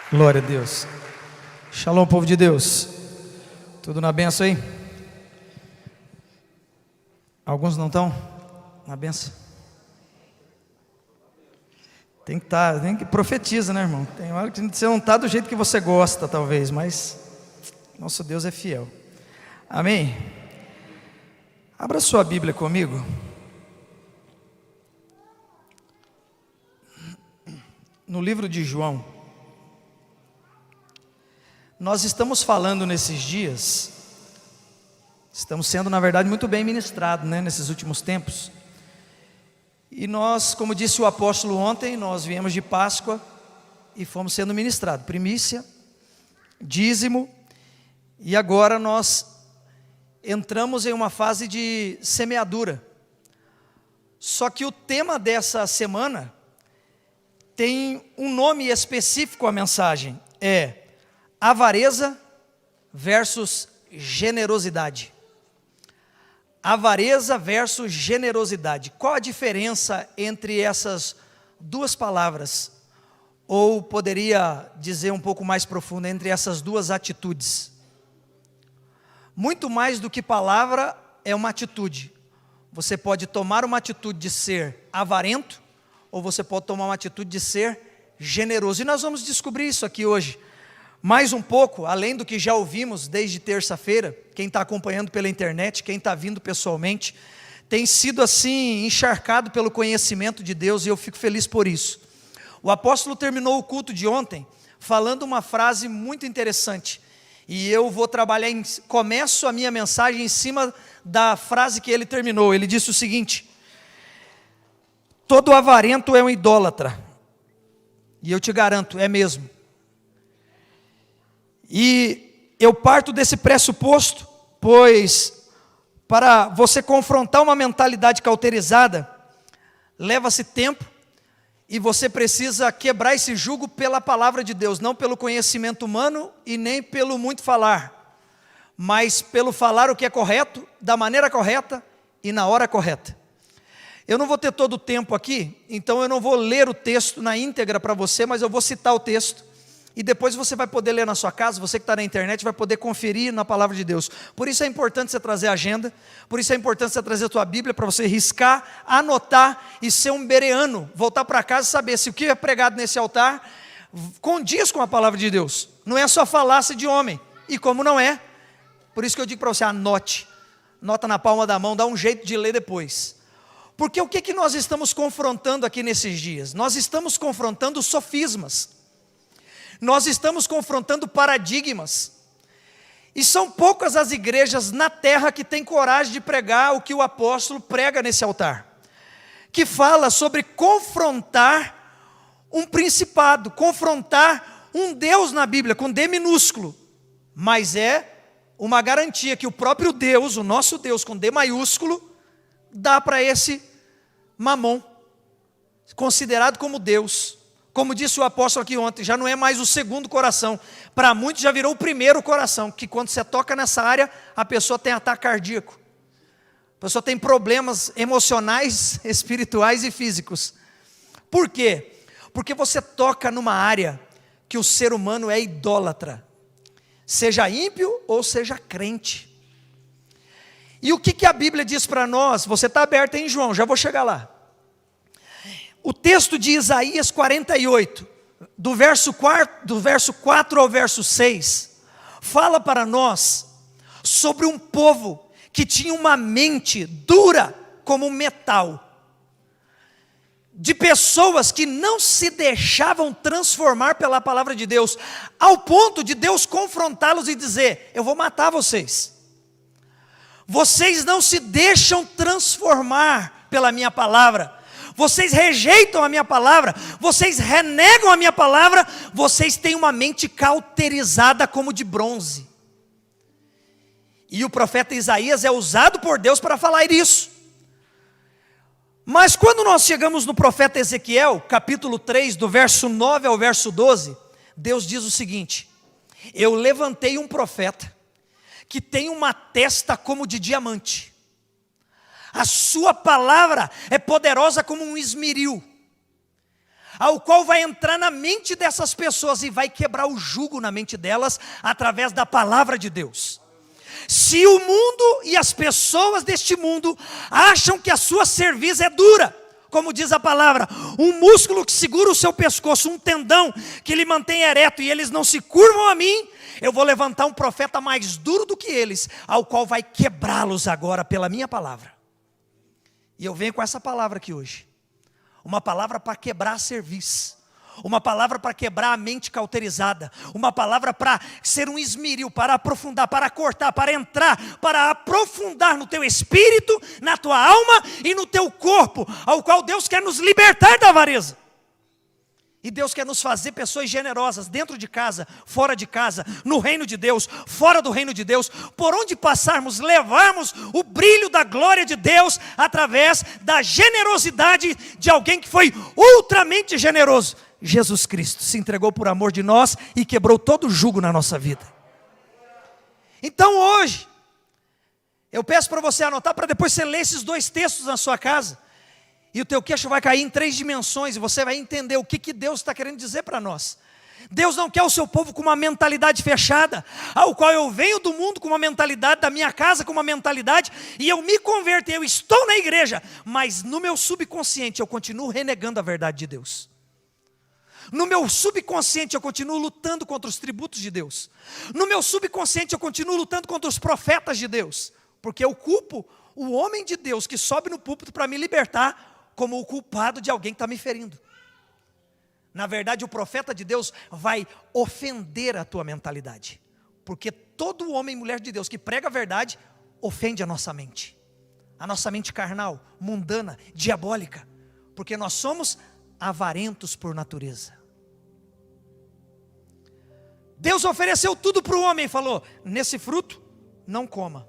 Glória a Deus. Shalom, povo de Deus. Tudo na benção aí? Alguns não estão na benção? Tem que profetiza, né, irmão? Tem hora que você não está do jeito que você gosta, talvez, mas nosso Deus é fiel. Amém? Abra sua Bíblia comigo. No livro de João. Nós estamos falando nesses dias, estamos sendo na verdade muito bem ministrados, né, nesses últimos tempos. E nós, como disse o apóstolo ontem, nós viemos de Páscoa e fomos sendo ministrados, primícia, dízimo, e agora nós entramos em uma fase de semeadura. Só que o tema dessa semana tem um nome específico, a mensagem é avareza versus generosidade. Avareza versus generosidade. Qual a diferença entre essas duas palavras? Ou poderia dizer um pouco mais profundo, entre essas duas atitudes? Muito mais do que palavra, é uma atitude. Você pode tomar uma atitude de ser avarento, ou você pode tomar uma atitude de ser generoso. E nós vamos descobrir isso aqui hoje. Mais um pouco, além do que já ouvimos desde terça-feira, quem está acompanhando pela internet, quem está vindo pessoalmente, tem sido assim encharcado pelo conhecimento de Deus e eu fico feliz por isso. O apóstolo terminou o culto de ontem falando uma frase muito interessante e eu vou trabalhar, começo a minha mensagem em cima da frase que ele terminou. Ele disse o seguinte: todo avarento é um idólatra, e eu te garanto, é mesmo. E eu parto desse pressuposto, pois para você confrontar uma mentalidade cauterizada, leva-se tempo, e você precisa quebrar esse jugo pela palavra de Deus, não pelo conhecimento humano e nem pelo muito falar, mas pelo falar o que é correto, da maneira correta e na hora correta. Eu não vou ter todo o tempo aqui, então eu não vou ler o texto na íntegra para você, mas eu vou citar o texto. E depois você vai poder ler na sua casa, você que está na internet vai poder conferir na palavra de Deus. Por isso é importante você trazer a agenda, por isso é importante você trazer a tua Bíblia para você riscar, anotar e ser um bereano, voltar para casa e saber se o que é pregado nesse altar condiz com a palavra de Deus. Não é só falácia de homem, e como não é, por isso que eu digo para você, anote, nota na palma da mão, dá um jeito de ler depois. Porque o que nós estamos confrontando aqui nesses dias? Nós estamos confrontando sofismas. Nós estamos confrontando paradigmas, e são poucas as igrejas na terra que têm coragem de pregar o que o apóstolo prega nesse altar, que fala sobre confrontar um principado, confrontar um Deus na Bíblia, com D minúsculo, mas é uma garantia que o próprio Deus, o nosso Deus com D maiúsculo, dá para esse mamon, considerado como Deus. Como disse o apóstolo aqui ontem, já não é mais o segundo coração. Para muitos já virou o primeiro coração, que quando você toca nessa área, a pessoa tem ataque cardíaco. A pessoa tem problemas emocionais, espirituais e físicos. Por quê? Porque você toca numa área que o ser humano é idólatra. Seja ímpio ou seja crente. E o que a Bíblia diz para nós? Você está aberto em João, já vou chegar lá. O texto de Isaías 48, do verso 4 ao verso 6, fala para nós sobre um povo que tinha uma mente dura como metal, de pessoas que não se deixavam transformar pela palavra de Deus, ao ponto de Deus confrontá-los e dizer: eu vou matar vocês. Vocês não se deixam transformar pela minha palavra. Vocês rejeitam a minha palavra, vocês renegam a minha palavra, vocês têm uma mente cauterizada como de bronze. E o profeta Isaías é usado por Deus para falar isso. Mas quando nós chegamos no profeta Ezequiel, capítulo 3, do verso 9 ao verso 12, Deus diz o seguinte: eu levantei um profeta que tem uma testa como de diamante. A sua palavra é poderosa como um esmeril. ao qual vai entrar na mente dessas pessoas e vai quebrar o jugo na mente delas através da palavra de Deus. Se o mundo e as pessoas deste mundo acham que a sua cerviz é dura, como diz a palavra, um músculo que segura o seu pescoço, um tendão que lhe mantém ereto e eles não se curvam a mim, eu vou levantar um profeta mais duro do que eles, ao qual vai quebrá-los agora pela minha palavra. E eu venho com essa palavra aqui hoje. Uma palavra para quebrar a cerviz. Uma palavra para quebrar a mente cauterizada. Uma palavra para ser um esmeril, para aprofundar, para cortar, para entrar, para aprofundar no teu espírito, na tua alma e no teu corpo, ao qual Deus quer nos libertar da avareza. E Deus quer nos fazer pessoas generosas, dentro de casa, fora de casa, no reino de Deus, fora do reino de Deus. Por onde passarmos, levarmos o brilho da glória de Deus, através da generosidade de alguém que foi ultramente generoso. Jesus Cristo se entregou por amor de nós e quebrou todo o jugo na nossa vida. Então hoje, eu peço para você anotar, para depois você ler esses 2 textos na sua casa. E o teu queixo vai cair em 3 dimensões e você vai entender o que Deus está querendo dizer para nós. Deus não quer o seu povo com uma mentalidade fechada, ao qual eu venho do mundo com uma mentalidade, da minha casa com uma mentalidade, e eu me converto, eu estou na igreja, mas no meu subconsciente eu continuo renegando a verdade de Deus. No meu subconsciente eu continuo lutando contra os tributos de Deus. No meu subconsciente eu continuo lutando contra os profetas de Deus, porque eu culpo o homem de Deus que sobe no púlpito para me libertar, como o culpado de alguém que está me ferindo. Na verdade, o profeta de Deus vai ofender a tua mentalidade, porque todo homem e mulher de Deus que prega a verdade, ofende a nossa mente carnal, mundana, diabólica, porque nós somos avarentos por natureza. Deus ofereceu tudo para o homem e falou: nesse fruto, não coma.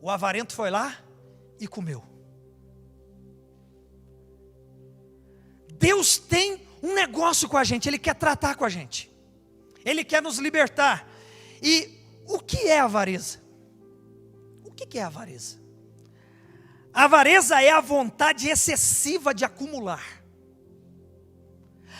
O avarento foi lá e comeu. Deus tem um negócio com a gente, Ele quer tratar com a gente, Ele quer nos libertar. E o que é avareza? O que é avareza? A avareza é a vontade excessiva de acumular.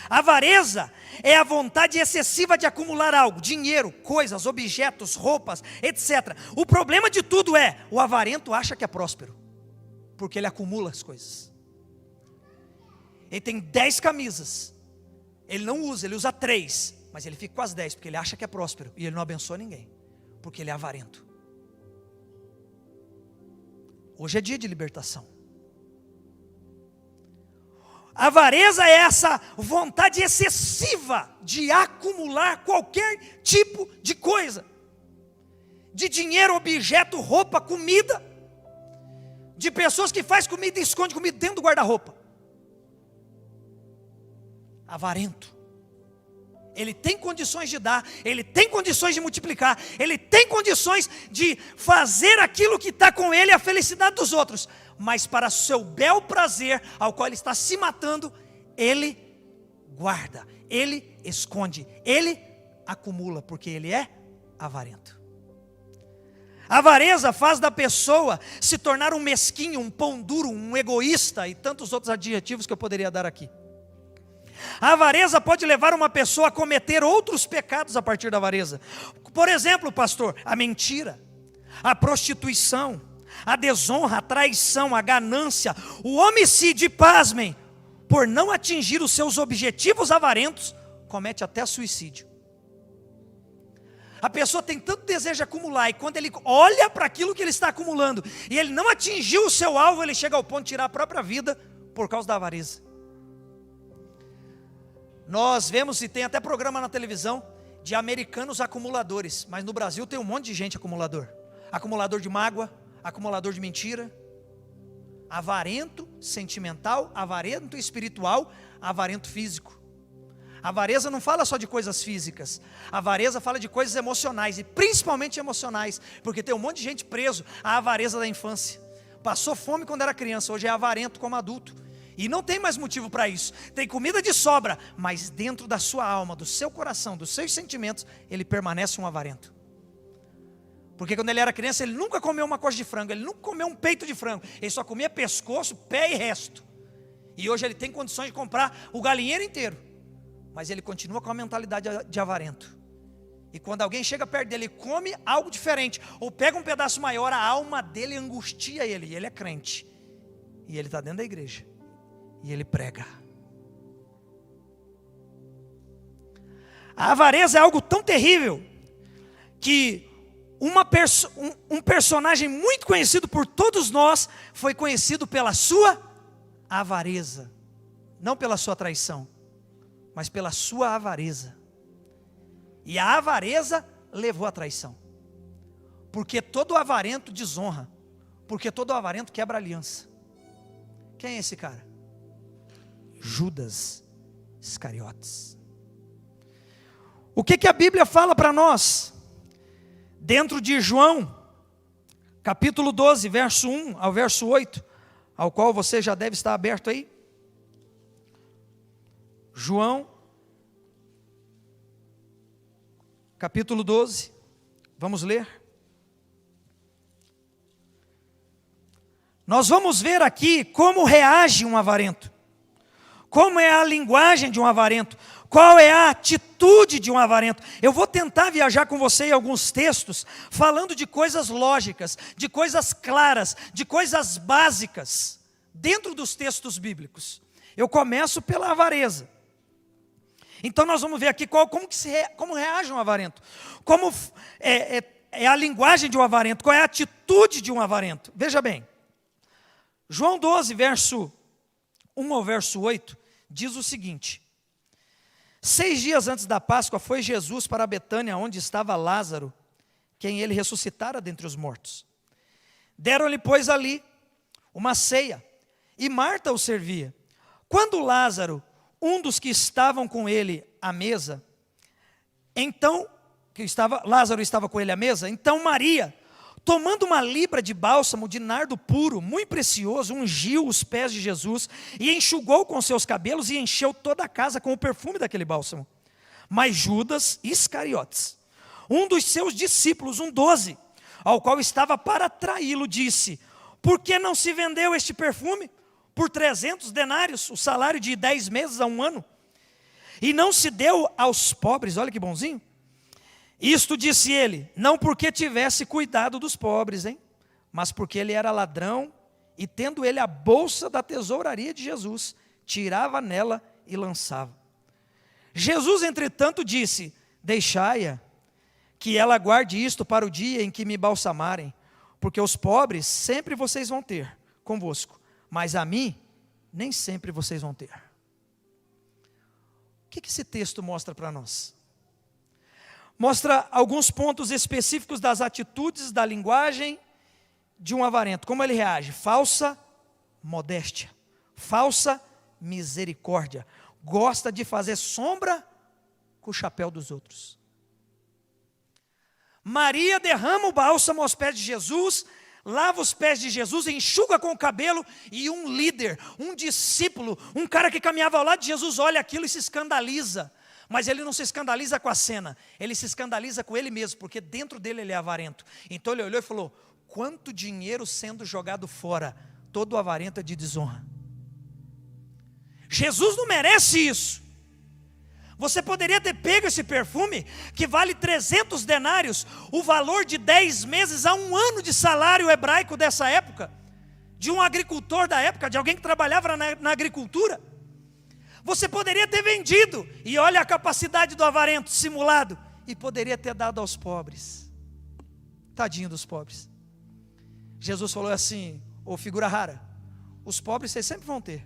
A avareza é a vontade excessiva de acumular algo, dinheiro, coisas, objetos, roupas, etc. O problema de tudo é, o avarento acha que é próspero, porque ele acumula as coisas. Ele tem 10 camisas, ele não usa, ele usa 3, mas ele fica com as 10, porque ele acha que é próspero, e ele não abençoa ninguém, porque ele é avarento. Hoje é dia de libertação. A avareza é essa vontade excessiva de acumular qualquer tipo de coisa, de dinheiro, objeto, roupa, comida, de pessoas que fazem comida e escondem comida dentro do guarda-roupa. Avarento. Ele tem condições de dar, ele tem condições de multiplicar, ele tem condições de fazer aquilo que está com ele, a felicidade dos outros, mas para seu bel prazer, ao qual ele está se matando, ele guarda, ele esconde, ele acumula, porque ele é avarento. A avareza faz da pessoa se tornar um mesquinho, um pão duro, um egoísta e tantos outros adjetivos que eu poderia dar aqui. A avareza pode levar uma pessoa a cometer outros pecados a partir da avareza. Por exemplo, pastor, a mentira, a prostituição, a desonra, a traição, a ganância, o homicídio, pasmem, por não atingir os seus objetivos avarentos, comete até suicídio. A pessoa tem tanto desejo de acumular, e quando ele olha para aquilo que ele está acumulando, e ele não atingiu o seu alvo, ele chega ao ponto de tirar a própria vida, por causa da avareza. Nós vemos, e tem até programa na televisão, de americanos acumuladores, mas no Brasil tem um monte de gente acumulador. Acumulador de mágoa, acumulador de mentira, avarento sentimental, avarento espiritual, avarento físico. A avareza não fala só de coisas físicas, a avareza fala de coisas emocionais, e principalmente emocionais, porque tem um monte de gente preso à avareza da infância. Passou fome quando era criança, hoje é avarento como adulto. E não tem mais motivo para isso. Tem comida de sobra, mas dentro da sua alma, do seu coração, dos seus sentimentos, ele permanece um avarento. Porque quando ele era criança, ele nunca comeu uma coxa de frango, ele nunca comeu um peito de frango, ele só comia pescoço, pé e resto. E hoje ele tem condições de comprar o galinheiro inteiro. Mas ele continua com a mentalidade de avarento. E quando alguém chega perto dele e come algo diferente, ou pega um pedaço maior, a alma dele angustia ele. E ele é crente. E ele está dentro da igreja. E ele prega. A avareza é algo tão terrível que um personagem muito conhecido por todos nós foi conhecido pela sua avareza. Não pela sua traição, mas pela sua avareza. E a avareza levou à traição. Porque todo avarento desonra. Porque todo avarento quebra aliança. Quem é esse cara? Judas Iscariotes. O que a Bíblia fala para nós? Dentro de João, capítulo 12, verso 1 ao verso 8, ao qual você já deve estar aberto aí. João, capítulo 12, vamos ler. Nós vamos ver aqui como reage um avarento. Como é a linguagem de um avarento. Qual é a atitude de um avarento? Eu vou tentar viajar com você em alguns textos, falando de coisas lógicas, de coisas claras, de coisas básicas, dentro dos textos bíblicos. Eu começo pela avareza. Então nós vamos ver aqui como reage um avarento. Como é a linguagem de um avarento, qual é a atitude de um avarento. Veja bem, João 12, verso 1 ao verso 8, diz o seguinte: 6 dias antes da Páscoa foi Jesus para Betânia, onde estava Lázaro, quem ele ressuscitara dentre os mortos. Deram-lhe, pois, ali uma ceia, e Marta o servia. Quando Lázaro, um dos que estavam com ele à mesa, Lázaro estava com ele à mesa, então Maria, tomando uma libra de bálsamo de nardo puro, muito precioso, ungiu os pés de Jesus e enxugou com seus cabelos e encheu toda a casa com o perfume daquele bálsamo. Mas Judas Iscariotes, um dos seus discípulos, um 12, ao qual estava para traí-lo, disse: por que não se vendeu este perfume por 300 denários, o salário de 10 meses a 1 ano? E não se deu aos pobres? Olha que bonzinho. Isto disse ele, não porque tivesse cuidado dos pobres, mas porque ele era ladrão, e tendo ele a bolsa da tesouraria de Jesus, tirava nela e lançava. Jesus, entretanto, disse: deixai-a, que ela guarde isto para o dia em que me balsamarem, porque os pobres sempre vocês vão ter convosco, mas a mim nem sempre vocês vão ter. O que esse texto mostra para nós? Mostra alguns pontos específicos das atitudes, da linguagem de um avarento. Como ele reage? Falsa modéstia, falsa misericórdia. Gosta de fazer sombra com o chapéu dos outros. Maria derrama o bálsamo aos pés de Jesus, lava os pés de Jesus, enxuga com o cabelo, e um líder, um discípulo, um cara que caminhava ao lado de Jesus, olha aquilo e se escandaliza. Mas ele não se escandaliza com a cena, ele se escandaliza com ele mesmo, porque dentro dele ele é avarento. Então ele olhou e falou: quanto dinheiro sendo jogado fora, todo avarento é de desonra. Jesus não merece isso. Você poderia ter pego esse perfume, que vale 300 denários, o valor de 10 meses a 1 ano de salário hebraico dessa época, de um agricultor da época, de alguém que trabalhava na agricultura. Você poderia ter vendido, e olha a capacidade do avarento simulado, e poderia ter dado aos pobres. Tadinho dos pobres. Jesus falou assim: ô figura rara, os pobres vocês sempre vão ter,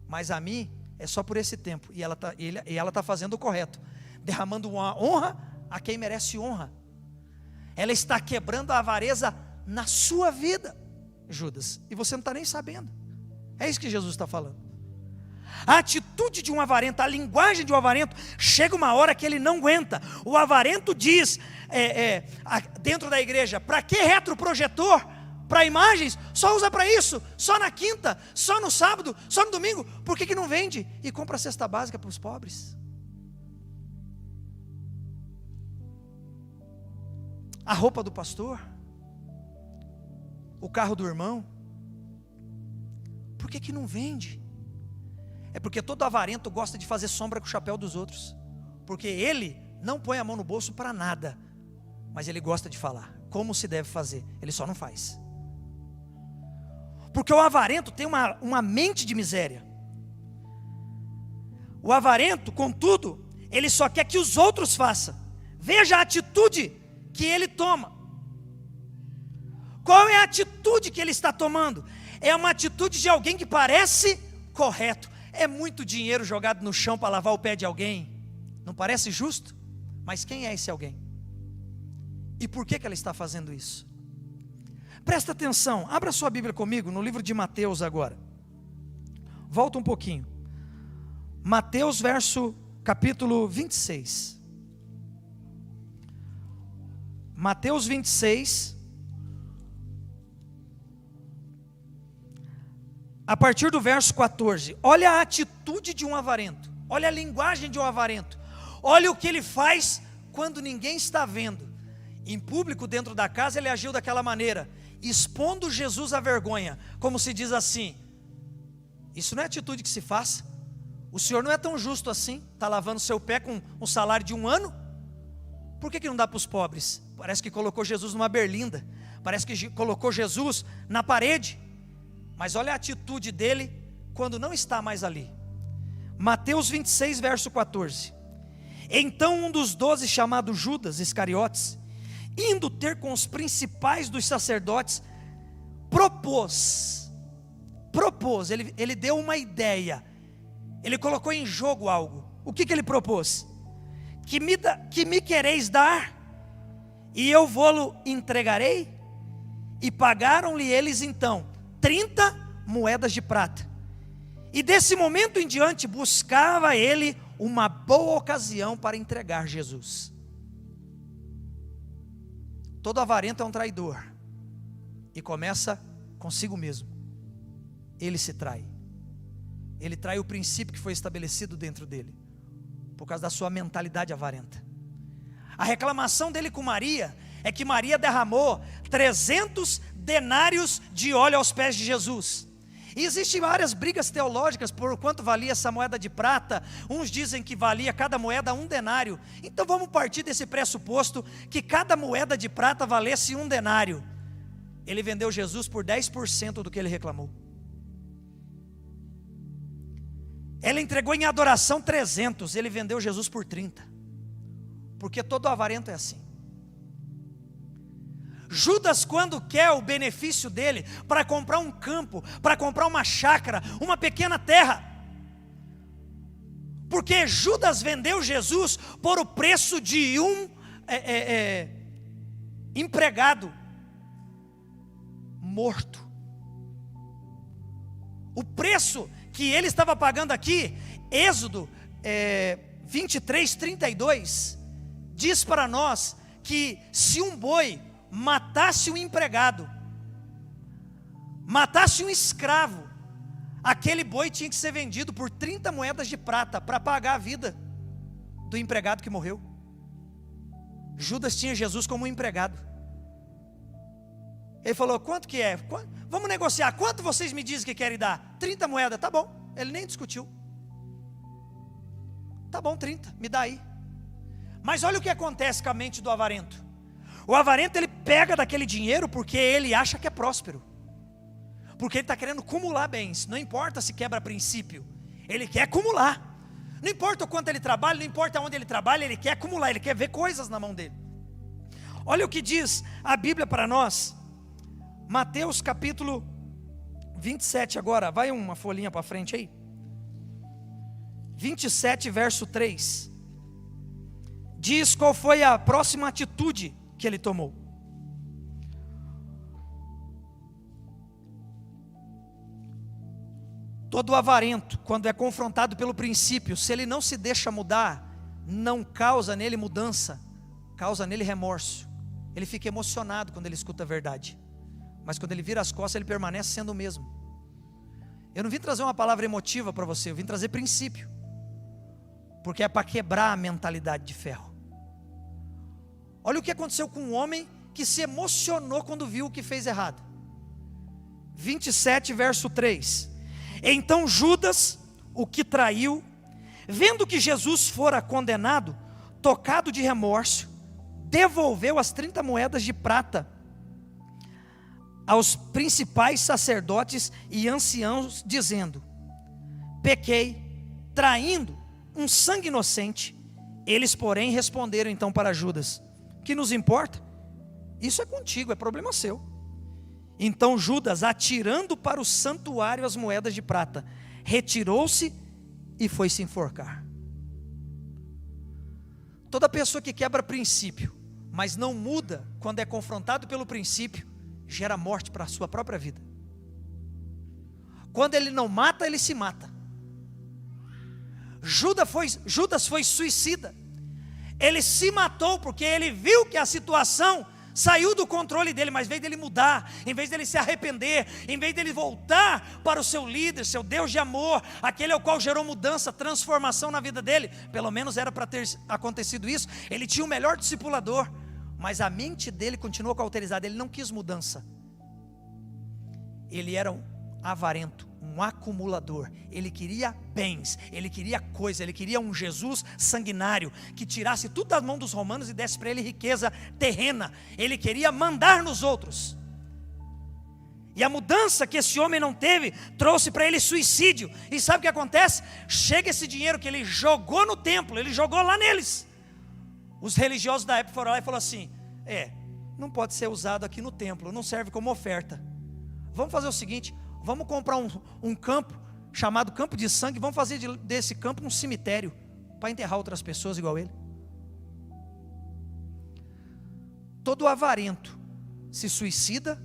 mas a mim é só por esse tempo. E ela está fazendo o correto, derramando uma honra a quem merece honra. Ela está quebrando a avareza na sua vida, Judas, e você não está nem sabendo. É isso que Jesus está falando. A atitude de um avarento, a linguagem de um avarento, chega uma hora que ele não aguenta. O avarento diz, dentro da igreja: para que retroprojetor? Para imagens? Só usa para isso, só na quinta, só no sábado, só no domingo. Por que não vende e compra a cesta básica para os pobres? A roupa do pastor, o carro do irmão, por que não vende? É porque todo avarento gosta de fazer sombra com o chapéu dos outros. Porque ele não põe a mão no bolso para nada, mas ele gosta de falar como se deve fazer, ele só não faz. Porque o avarento tem uma mente de miséria. O avarento, contudo, ele só quer que os outros façam. Veja a atitude que ele toma. Qual é a atitude que ele está tomando? É uma atitude de alguém que parece correto. É muito dinheiro jogado no chão para lavar o pé de alguém. Não parece justo? Mas quem é esse alguém? E por que ela está fazendo isso? Presta atenção, abra sua Bíblia comigo no livro de Mateus agora. Volta um pouquinho. Mateus capítulo 26. Mateus 26. A partir do verso 14. Olha a atitude de um avarento. Olha a linguagem de um avarento. Olha o que ele faz quando ninguém está vendo. Em público, dentro da casa, ele agiu daquela maneira, expondo Jesus à vergonha, como se diz assim: isso não é atitude que se faça. O senhor não é tão justo assim, está lavando seu pé com um salário de 1 ano? Por que não dá para os pobres? Parece que colocou Jesus numa berlinda, parece que colocou Jesus na parede. Mas olha a atitude dele quando não está mais ali. Mateus 26, verso 14. Então um dos 12, chamado Judas Iscariotes, indo ter com os principais dos sacerdotes, propôs, ele deu uma ideia, ele colocou em jogo algo. O que ele propôs? Que me quereis dar, e eu vô-lo entregarei? E pagaram-lhe eles então 30 moedas de prata. E desse momento em diante buscava ele uma boa ocasião para entregar Jesus. Todo avarento é um traidor, e começa consigo mesmo. Ele se trai, ele trai o princípio que foi estabelecido dentro dele, por causa da sua mentalidade avarenta. A reclamação dele com Maria é que Maria derramou 300 denários de óleo aos pés de Jesus. E existem várias brigas teológicas por quanto valia essa moeda de prata. Uns dizem que valia cada moeda 1 denário. Então vamos partir desse pressuposto que cada moeda de prata valesse 1 denário. Ele vendeu Jesus por 10% do que ele reclamou. Ela entregou em adoração 300, ele vendeu Jesus por 30. Porque todo avarento é assim. Judas, quando quer o benefício dele para comprar um campo, para comprar uma chácara, uma pequena terra, porque Judas vendeu Jesus por o preço de um empregado morto. O preço que ele estava pagando aqui, Êxodo 23, 32, diz para nós que se um boi matasse um empregado, matasse um escravo, aquele boi tinha que ser vendido por 30 moedas de prata para pagar a vida do empregado que morreu. Judas tinha Jesus como um empregado. Ele falou: quanto que é? Vamos negociar, quanto vocês me dizem que querem dar? 30 moedas, tá bom. Ele nem discutiu. Tá bom, 30, me dá aí. Mas olha o que acontece com a mente do avarento. O avarento, ele pega daquele dinheiro porque ele acha que é próspero, porque ele está querendo acumular bens. Não importa se quebra princípio, ele quer acumular. Não importa o quanto ele trabalha, não importa onde ele trabalha, ele quer acumular, ele quer ver coisas na mão dele. Olha o que diz a Bíblia para nós. Mateus capítulo 27 agora, vai uma folhinha para frente aí. 27 verso 3. Diz qual foi a próxima atitude que ele tomou. Todo avarento, quando é confrontado pelo princípio, se ele não se deixa mudar, não causa nele mudança, causa nele remorso. Ele fica emocionado quando ele escuta a verdade, mas quando ele vira as costas, ele permanece sendo o mesmo. Eu não vim trazer uma palavra emotiva para você, eu vim trazer princípio, porque é para quebrar a mentalidade de ferro. Olha o que aconteceu com um homem que se emocionou quando viu o que fez errado. 27 verso 3. Então Judas, o que traiu, vendo que Jesus fora condenado, tocado de remorso, devolveu as 30 moedas de prata aos principais sacerdotes e anciãos, dizendo: pequei, traindo um sangue inocente. Eles, porém, responderam então para Judas: que nos importa? Isso é contigo, é problema seu. Então Judas, atirando para o santuário as moedas de prata, retirou-se e foi se enforcar. Toda pessoa que quebra princípio, mas não muda quando é confrontado pelo princípio, gera morte para a sua própria vida. Quando ele não mata, ele se mata. Judas foi suicida. Ele se matou porque ele viu que a situação saiu do controle dele, mas em vez dele mudar, em vez dele se arrepender, em vez dele voltar para o seu líder, seu Deus de amor, aquele ao qual gerou mudança, transformação na vida dele, pelo menos era para ter acontecido isso. Ele tinha o melhor discipulador, mas a mente dele continuou cauterizada. Ele não quis mudança. Ele era um avarento, um acumulador. Ele queria bens, ele queria coisa, ele queria um Jesus sanguinário, que tirasse tudo das mãos dos romanos e desse para ele riqueza terrena. Ele queria mandar nos outros. E a mudança que esse homem não teve, trouxe para ele suicídio. E sabe o que acontece? Chega esse dinheiro que ele jogou no templo, ele jogou lá neles. Os religiosos da época foram lá e falaram assim: não pode ser usado aqui no templo, não serve como oferta. Vamos fazer o seguinte, vamos comprar um campo chamado Campo de Sangue, vamos fazer desse campo um cemitério para enterrar outras pessoas igual ele. Todo avarento se suicida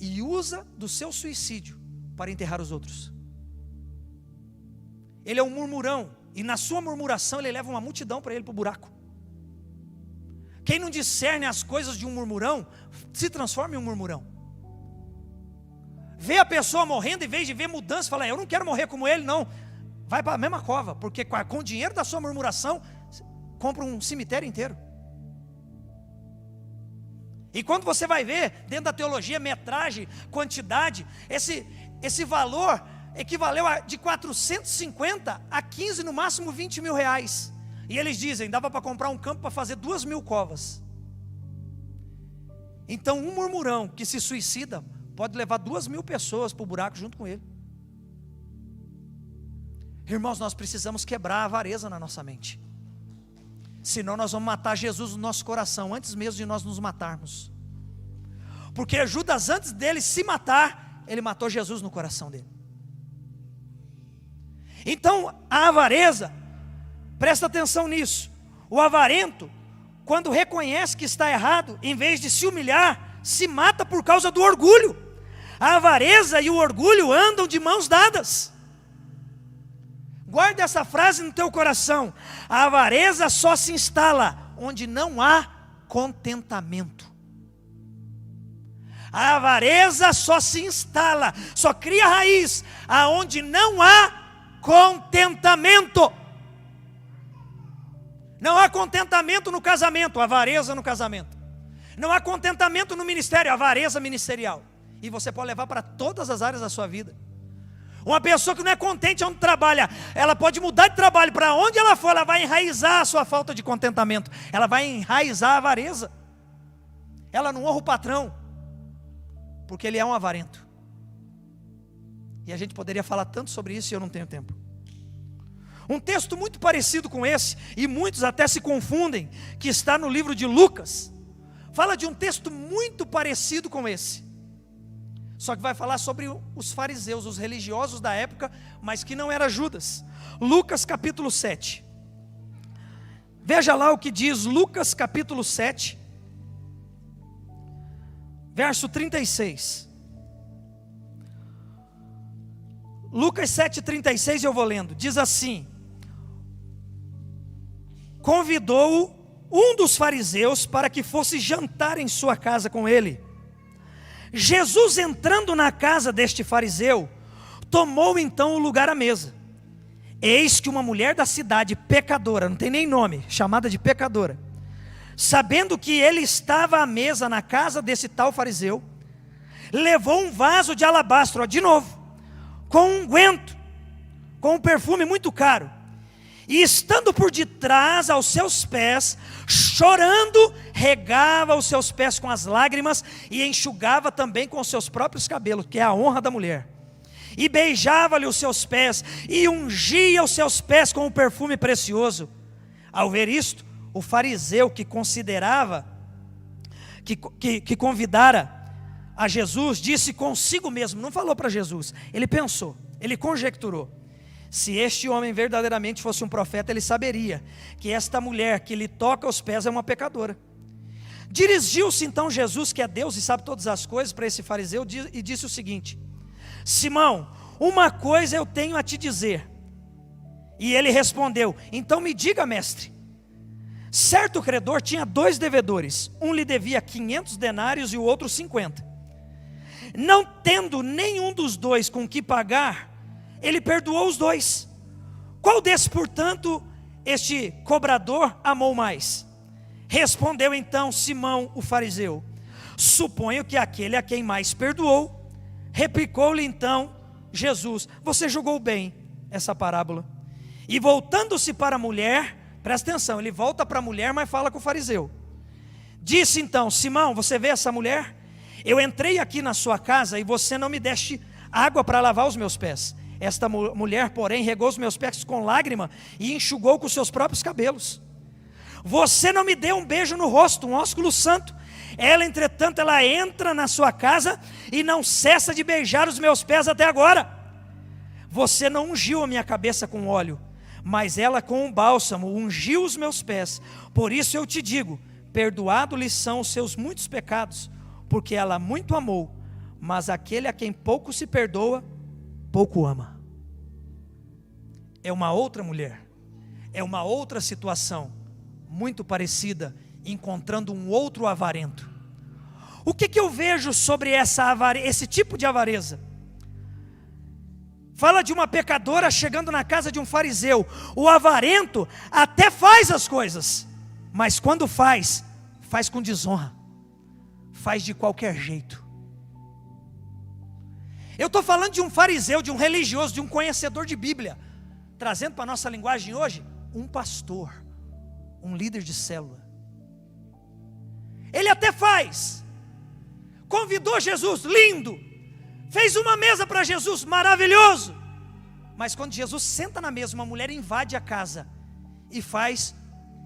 e usa do seu suicídio para enterrar os outros. Ele é um murmurão, e na sua murmuração ele leva uma multidão para ele para o buraco. Quem não discerne as coisas de um murmurão, se transforma em um murmurão. Vê a pessoa morrendo, em vez de ver mudança, fala: eu não quero morrer como ele, não. Vai para a mesma cova, porque com o dinheiro da sua murmuração, compra um cemitério inteiro. E quando você vai ver, dentro da teologia, metragem, quantidade, esse valor equivaleu de 450 a 15, no máximo 20 mil reais. E eles dizem, dava para comprar um campo para fazer 2.000 covas. Então um murmurão que se suicida pode levar 2.000 pessoas para o buraco junto com ele. Irmãos, nós precisamos quebrar a avareza na nossa mente. Senão nós vamos matar Jesus no nosso coração, antes mesmo de nós nos matarmos. Porque Judas, antes dele se matar, ele matou Jesus no coração dele. Então a avareza, presta atenção nisso. O avarento, quando reconhece que está errado, em vez de se humilhar, se mata por causa do orgulho. A avareza e o orgulho andam de mãos dadas. Guarda essa frase no teu coração. A avareza só se instala onde não há contentamento. A avareza só se instala, só cria raiz aonde não há contentamento. Não há contentamento no casamento, avareza no casamento. Não há contentamento no ministério, avareza ministerial. E você pode levar para todas as áreas da sua vida. Uma pessoa que não é contente onde trabalha, ela pode mudar de trabalho, para onde ela for, ela vai enraizar a sua falta de contentamento. Ela vai enraizar a avareza. Ela não honra o patrão, porque ele é um avarento. E a gente poderia falar tanto sobre isso e eu não tenho tempo. Um texto muito parecido com esse, e muitos até se confundem, que está no livro de Lucas, fala de um texto muito parecido com esse. Só que vai falar sobre os fariseus, os religiosos da época, mas que não era Judas. Lucas capítulo 7. Veja lá o que diz Lucas capítulo 7, verso 36. Lucas 7,36 eu vou lendo. Diz assim: convidou-o um dos fariseus para que fosse jantar em sua casa com ele. Jesus, entrando na casa deste fariseu, tomou então o lugar à mesa. Eis que uma mulher da cidade, pecadora, não tem nem nome, chamada de pecadora, sabendo que ele estava à mesa na casa desse tal fariseu, levou um vaso de alabastro, de novo, com unguento, com um perfume muito caro. E estando por detrás aos seus pés, chorando, regava os seus pés com as lágrimas e enxugava também com os seus próprios cabelos, que é a honra da mulher. E beijava-lhe os seus pés e ungia os seus pés com um perfume precioso. Ao ver isto, o fariseu que considerava, que convidara a Jesus, disse consigo mesmo, não falou para Jesus, ele pensou, ele conjecturou: se este homem verdadeiramente fosse um profeta, ele saberia que esta mulher que lhe toca os pés é uma pecadora. Dirigiu-se então Jesus, que é Deus e sabe todas as coisas, para esse fariseu e disse o seguinte: Simão, uma coisa eu tenho a te dizer. E ele respondeu: então me diga, mestre. Certo credor tinha 2 devedores, um lhe devia 500 denários e o outro 50. Não tendo nenhum dos 2 com que pagar, ele perdoou os 2. Qual desses, portanto, este cobrador amou mais? Respondeu então Simão o fariseu: suponho que aquele a quem mais perdoou. Replicou-lhe então Jesus: você julgou bem essa parábola. E voltando-se para a mulher, presta atenção, ele volta para a mulher, mas fala com o fariseu. Disse então: Simão, você vê essa mulher? Eu entrei aqui na sua casa e você não me deste água para lavar os meus pés. Esta mulher, porém, regou os meus pés com lágrima e enxugou com os seus próprios cabelos. Você não me deu um beijo no rosto, um ósculo santo. Ela, entretanto, ela entra na sua casa e não cessa de beijar os meus pés até agora. Você não ungiu a minha cabeça com óleo, mas ela com um bálsamo ungiu os meus pés. Por isso eu te digo, perdoado-lhe são os seus muitos pecados, porque ela muito amou. Mas aquele a quem pouco se perdoa, pouco ama. É uma outra mulher, é uma outra situação, muito parecida, encontrando um outro avarento. O que eu vejo sobre esse tipo de avareza? Fala de uma pecadora chegando na casa de um fariseu. O avarento até faz as coisas, mas quando faz com desonra, faz de qualquer jeito. Eu estou falando de um fariseu, de um religioso, de um conhecedor de Bíblia, trazendo para a nossa linguagem hoje, um pastor, um líder de célula. Ele até faz, convidou Jesus, lindo, fez uma mesa para Jesus, maravilhoso. Mas quando Jesus senta na mesa, uma mulher invade a casa e faz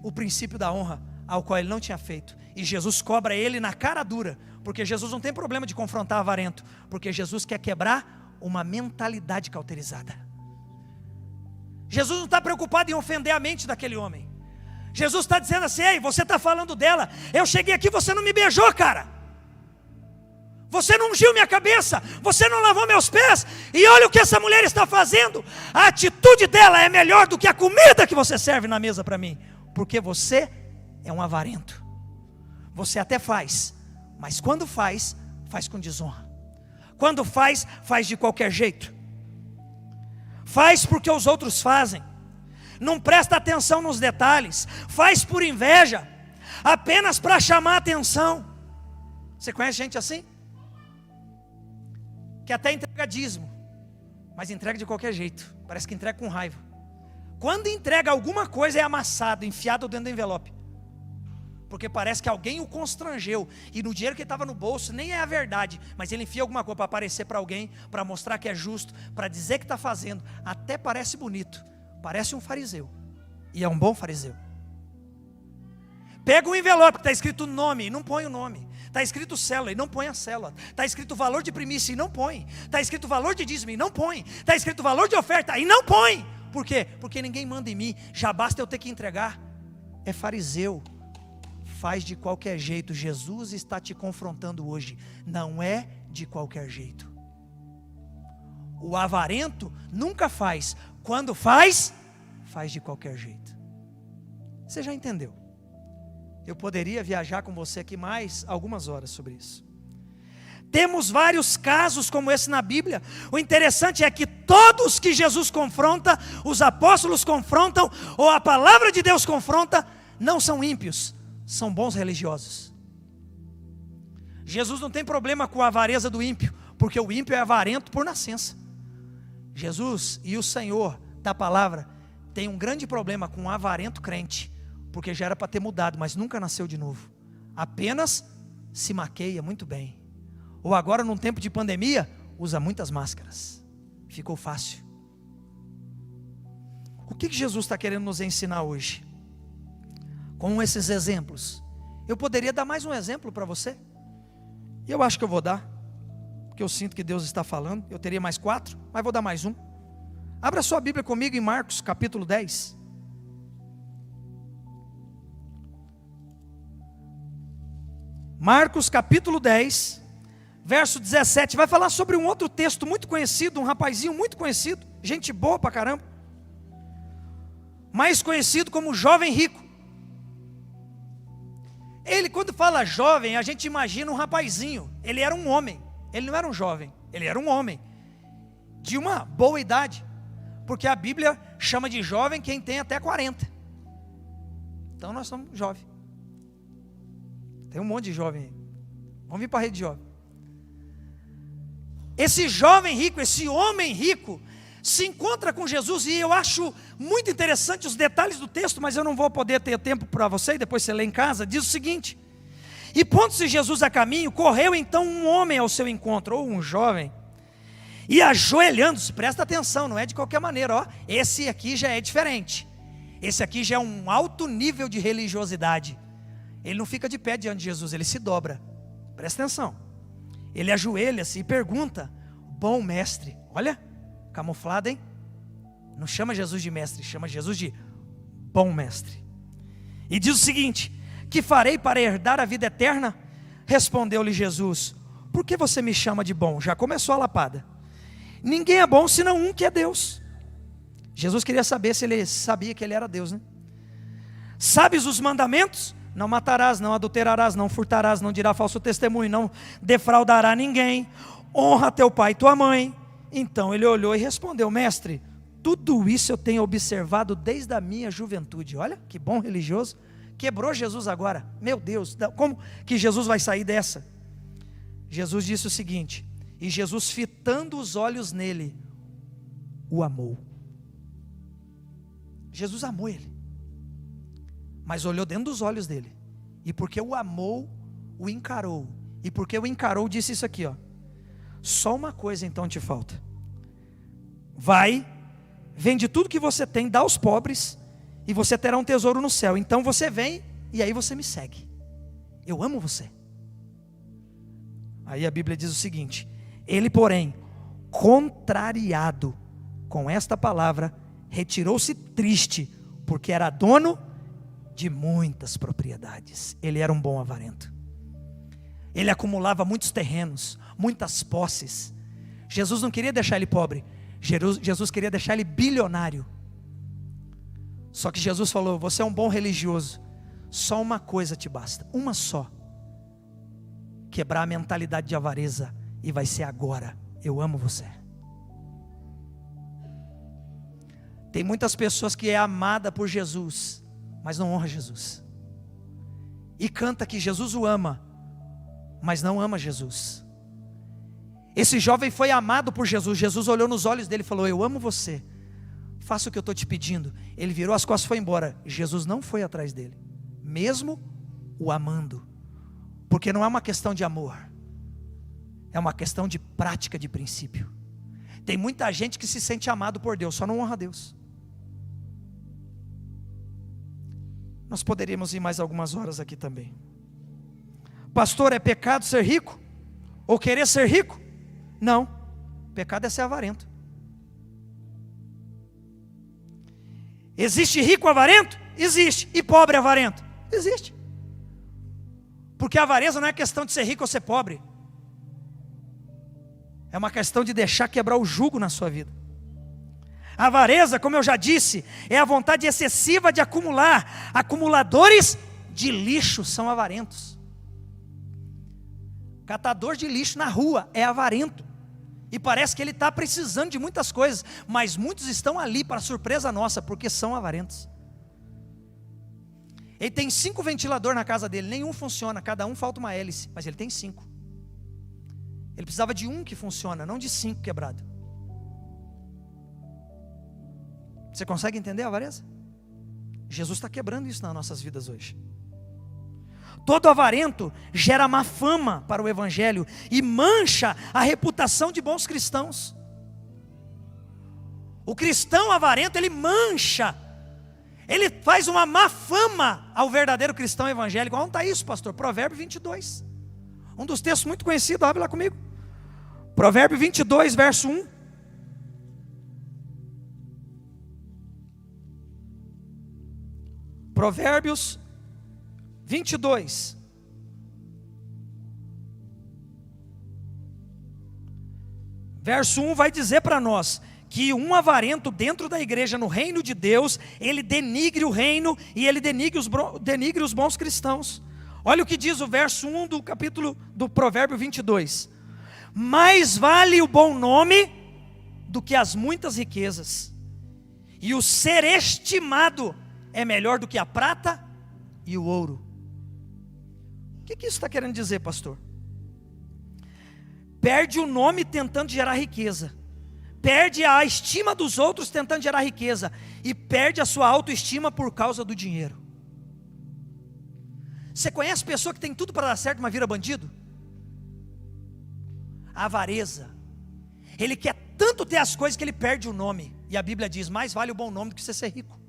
o princípio da honra, ao qual ele não tinha feito. E Jesus cobra ele na cara dura, porque Jesus não tem problema de confrontar avarento, porque Jesus quer quebrar uma mentalidade cauterizada. Jesus não está preocupado em ofender a mente daquele homem. Jesus está dizendo assim: ei, você está falando dela, eu cheguei aqui, você não me beijou, cara. Você não ungiu minha cabeça, você não lavou meus pés, e olha o que essa mulher está fazendo. A atitude dela é melhor do que a comida que você serve na mesa para mim, porque você é um avarento. Você até faz, mas quando faz com desonra. Quando faz de qualquer jeito. Faz porque os outros fazem, não presta atenção nos detalhes, faz por inveja, apenas para chamar atenção. Você conhece gente assim? Que até entrega dízimo, mas entrega de qualquer jeito, parece que entrega com raiva. Quando entrega alguma coisa é amassado, enfiado dentro do envelope, porque parece que alguém o constrangeu, e no dinheiro que estava no bolso nem é a verdade, mas ele enfia alguma coisa para aparecer para alguém, para mostrar que é justo, para dizer que está fazendo. Até parece bonito, parece um fariseu, e é um bom fariseu. Pega um envelope que está escrito nome e não põe o nome, está escrito célula e não põe a célula, está escrito valor de primícia e não põe, está escrito valor de dízimo e não põe, está escrito valor de oferta e não põe. Por quê? Porque ninguém manda em mim, já basta eu ter que entregar. É fariseu, faz de qualquer jeito. Jesus está te confrontando hoje, não é de qualquer jeito. O avarento nunca faz, quando faz de qualquer jeito. Você já entendeu? Eu poderia viajar com você aqui mais algumas horas sobre isso. Temos vários casos como esse na Bíblia. O interessante é que todos que Jesus confronta, os apóstolos confrontam, ou a palavra de Deus confronta, não são ímpios, são bons religiosos. Jesus não tem problema com a avareza do ímpio, porque o ímpio é avarento por nascença. Jesus e o Senhor da palavra, tem um grande problema com um avarento crente, porque já era para ter mudado, mas nunca nasceu de novo. Apenas se maqueia muito bem. Ou agora, num tempo de pandemia, usa muitas máscaras. Ficou fácil. O que Jesus está querendo nos ensinar hoje? Com esses exemplos. Eu poderia dar mais um exemplo para você. E eu acho que eu vou dar, porque eu sinto que Deus está falando. Eu teria mais 4, mas vou dar mais um. Abra sua Bíblia comigo em Marcos capítulo 10. Marcos capítulo 10, verso 17. Vai falar sobre um outro texto muito conhecido, um rapazinho muito conhecido, gente boa pra caramba, mais conhecido como jovem rico. Ele, quando fala jovem, a gente imagina um rapazinho. Ele era um homem, ele não era um jovem, ele era um homem de uma boa idade, porque a Bíblia chama de jovem quem tem até 40. Então nós somos jovens. Tem um monte de jovem aí. Vamos vir para a rede de jovem. Esse jovem rico, esse homem rico, se encontra com Jesus, e eu acho muito interessante os detalhes do texto, mas eu não vou poder ter tempo para você, e depois você lê em casa. Diz o seguinte: e pondo-se Jesus a caminho, correu então um homem ao seu encontro, ou um jovem, e ajoelhando-se, presta atenção, não é de qualquer maneira, ó, esse aqui já é diferente, esse aqui já é um alto nível de religiosidade. Ele não fica de pé diante de Jesus, ele se dobra, presta atenção, ele ajoelha-se e pergunta: bom mestre, olha, camuflado, hein? Não chama Jesus de mestre, chama Jesus de bom mestre. E diz o seguinte: que farei para herdar a vida eterna? Respondeu-lhe Jesus: por que você me chama de bom? Já começou a lapada. Ninguém é bom senão um, que é Deus. Jesus queria saber se ele sabia que ele era Deus, né? Sabes os mandamentos? Não matarás, não adulterarás, não furtarás, não dirá falso testemunho, não defraudará ninguém, honra teu pai e tua mãe. Então ele olhou e respondeu: mestre, tudo isso eu tenho observado desde a minha juventude. Olha que bom religioso, quebrou Jesus agora. Meu Deus, como que Jesus vai sair dessa? Jesus disse o seguinte, e Jesus, fitando os olhos nele, o amou. Jesus amou ele, mas olhou dentro dos olhos dele, e porque o amou, o encarou, e porque o encarou, disse isso aqui, ó: só uma coisa então te falta. Vai, vende tudo que você tem, dá aos pobres, e você terá um tesouro no céu. Então você vem, e aí você me segue. Eu amo você. Aí a Bíblia diz o seguinte: ele, porém, contrariado com esta palavra, retirou-se triste, porque era dono de muitas propriedades. Ele era um bom avarento. Ele acumulava muitos terrenos, muitas posses. Jesus não queria deixar ele pobre, Jesus queria deixar ele bilionário. Só que Jesus falou: você é um bom religioso, só uma coisa te basta, uma só: quebrar a mentalidade de avareza, e vai ser agora. Eu amo você. Tem muitas pessoas que é amada por Jesus, mas não honra Jesus, e canta que Jesus o ama, mas não ama Jesus. Esse jovem foi amado por Jesus. Jesus olhou nos olhos dele e falou: eu amo você, faça o que eu estou te pedindo. Ele virou as costas e foi embora. Jesus não foi atrás dele, mesmo o amando, porque não é uma questão de amor, é uma questão de prática, de princípio. Tem muita gente que se sente amado por Deus, só não honra Deus. Nós poderíamos ir mais algumas horas aqui também. Pastor, é pecado ser rico? Ou querer ser rico? Não, pecado é ser avarento. Existe rico avarento? Existe. E pobre avarento? Existe. Porque a avareza não é questão de ser rico ou ser pobre, é uma questão de deixar quebrar o jugo na sua vida. A avareza, como eu já disse, é a vontade excessiva de acumular. Acumuladores de lixo são avarentos. Catador de lixo na rua é avarento, e parece que ele está precisando de muitas coisas, mas muitos estão ali para surpresa nossa, porque são avarentos. Ele tem 5 ventiladores na casa dele, nenhum funciona, cada um falta uma hélice, mas ele tem 5. Ele precisava de um que funciona, não de 5 quebrado. Você consegue entender a avareza? Jesus está quebrando isso nas nossas vidas hoje. Todo avarento gera má fama para o evangelho e mancha a reputação de bons cristãos. O cristão avarento, ele mancha, ele faz uma má fama ao verdadeiro cristão evangélico. Onde está isso, pastor? Provérbio 22. Um dos textos muito conhecidos, abre lá comigo. Provérbio 22, verso 1. Provérbios 22. Verso 1 vai dizer para nós que um avarento dentro da igreja, no reino de Deus, ele denigre o reino e ele denigre os bons cristãos. Olha o que diz o verso 1 do capítulo do Provérbio 22. Mais vale o bom nome do que as muitas riquezas, e o ser estimado é melhor do que a prata e o ouro. O que isso está querendo dizer, pastor? Perde o nome tentando gerar riqueza, perde a estima dos outros tentando gerar riqueza, e perde a sua autoestima por causa do dinheiro. Você conhece pessoa que tem tudo para dar certo, mas vira bandido? A avareza. Ele quer tanto ter as coisas que ele perde o nome, e a Bíblia diz, mais vale o bom nome do que você ser rico.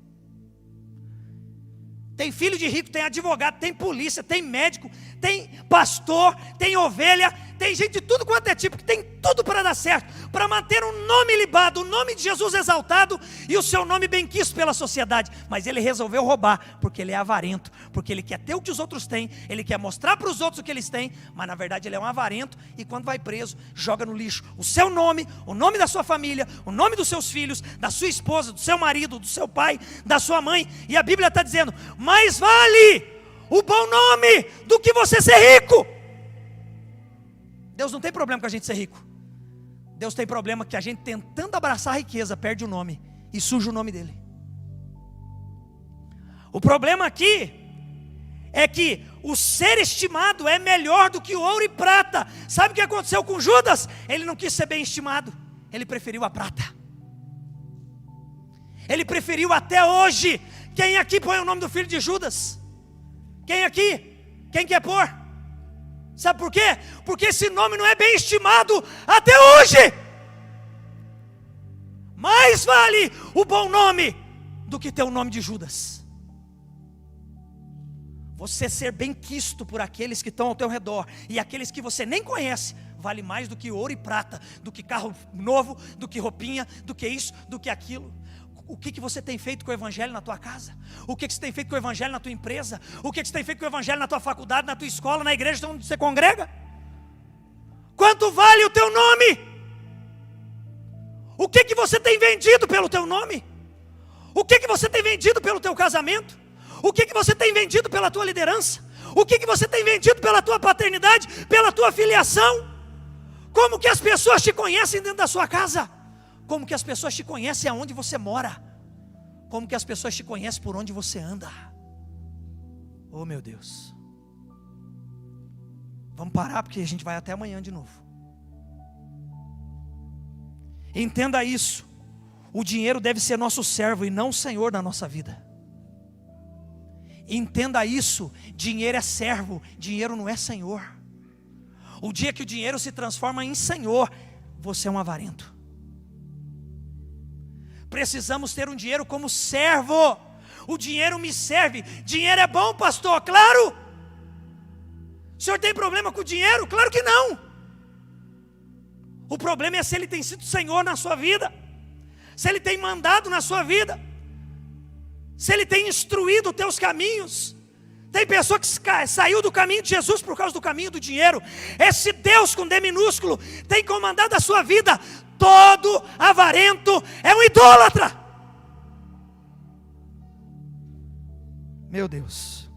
Tem filho de rico, tem advogado, tem polícia, tem médico, tem pastor, tem ovelha, tem gente de tudo quanto é tipo, que tem tudo para dar certo, para manter um nome libado, o nome de Jesus exaltado e o seu nome benquisto pela sociedade. Mas ele resolveu roubar, porque ele é avarento, porque ele quer ter o que os outros têm, ele quer mostrar para os outros o que eles têm, mas na verdade ele é um avarento, e quando vai preso, joga no lixo o seu nome, o nome da sua família, o nome dos seus filhos, da sua esposa, do seu marido, do seu pai, da sua mãe. E a Bíblia está dizendo, mais vale o bom nome do que você ser rico. Deus não tem problema com a gente ser rico. Deus tem problema que a gente, tentando abraçar a riqueza, perde o nome e suja o nome dele. O problema aqui é que o ser estimado é melhor do que o ouro e prata. Sabe o que aconteceu com Judas? Ele não quis ser bem estimado, ele preferiu a prata. Ele preferiu até hoje. Quem aqui põe o nome do filho de Judas? Quem aqui? Quem quer pôr? Sabe por quê? Porque esse nome não é bem estimado até hoje. Mais vale o bom nome do que ter o nome de Judas. Você ser bem quisto por aqueles que estão ao teu redor, e aqueles que você nem conhece, vale mais do que ouro e prata, do que carro novo, do que roupinha, do que isso, do que aquilo. O que você tem feito com o evangelho na tua casa? O que você tem feito com o evangelho na tua empresa? O que você tem feito com o evangelho na tua faculdade, na tua escola, na igreja onde você congrega? Quanto vale o teu nome? O que você tem vendido pelo teu nome? O que você tem vendido pelo teu casamento? O que você tem vendido pela tua liderança? O que você tem vendido pela tua paternidade, pela tua filiação? Como que as pessoas te conhecem dentro da sua casa? Como que as pessoas te conhecem aonde você mora? Como que as pessoas te conhecem por onde você anda? Oh meu Deus. Vamos parar, porque a gente vai até amanhã de novo. Entenda isso. O dinheiro deve ser nosso servo e não o Senhor na nossa vida. Entenda isso. Dinheiro é servo, dinheiro não é Senhor. O dia que o dinheiro se transforma em Senhor, você é um avarento. Precisamos ter um dinheiro como servo. O dinheiro me serve. Dinheiro é bom, pastor? Claro. O senhor tem problema com o dinheiro? Claro que não. O problema é se ele tem sido Senhor na sua vida, se ele tem mandado na sua vida, se ele tem instruído os teus caminhos. Tem pessoa que saiu do caminho de Jesus por causa do caminho do dinheiro. Esse Deus com D minúsculo tem comandado a sua vida. Todo avarento é um idólatra. Meu Deus.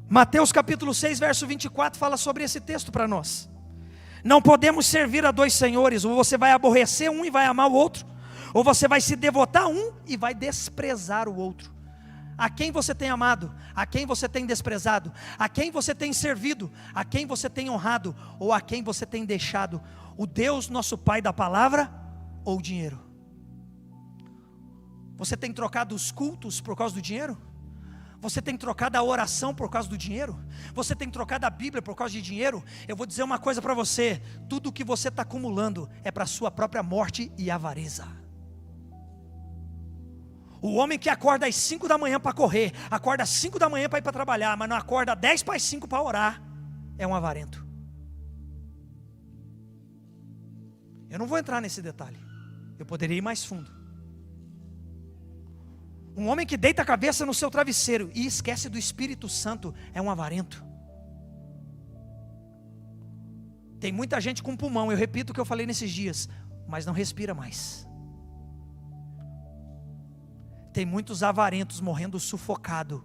Mateus capítulo 6, verso 24 fala sobre esse texto para nós. Não podemos servir a dois senhores. Ou você vai aborrecer um e vai amar o outro, ou você vai se devotar a um e vai desprezar o outro. A quem você tem amado? A quem você tem desprezado? A quem você tem servido? A quem você tem honrado? Ou a quem você tem deixado? O Deus nosso Pai da palavra ou o dinheiro? Você tem trocado os cultos por causa do dinheiro? Você tem trocado a oração por causa do dinheiro? Você tem trocado a Bíblia por causa de dinheiro? Eu vou dizer uma coisa para você: tudo que você está acumulando é para a sua própria morte e avareza. O homem que acorda às 5 da manhã para correr, acorda às 5 da manhã para ir para trabalhar, mas não acorda às 10 para as 5 para orar, é um avarento. Eu não vou entrar nesse detalhe, eu poderia ir mais fundo. Um homem que deita a cabeça no seu travesseiro e esquece do Espírito Santo é um avarento. Tem muita gente com pulmão, eu repito o que eu falei nesses dias, mas não respira mais. Tem muitos avarentos morrendo sufocado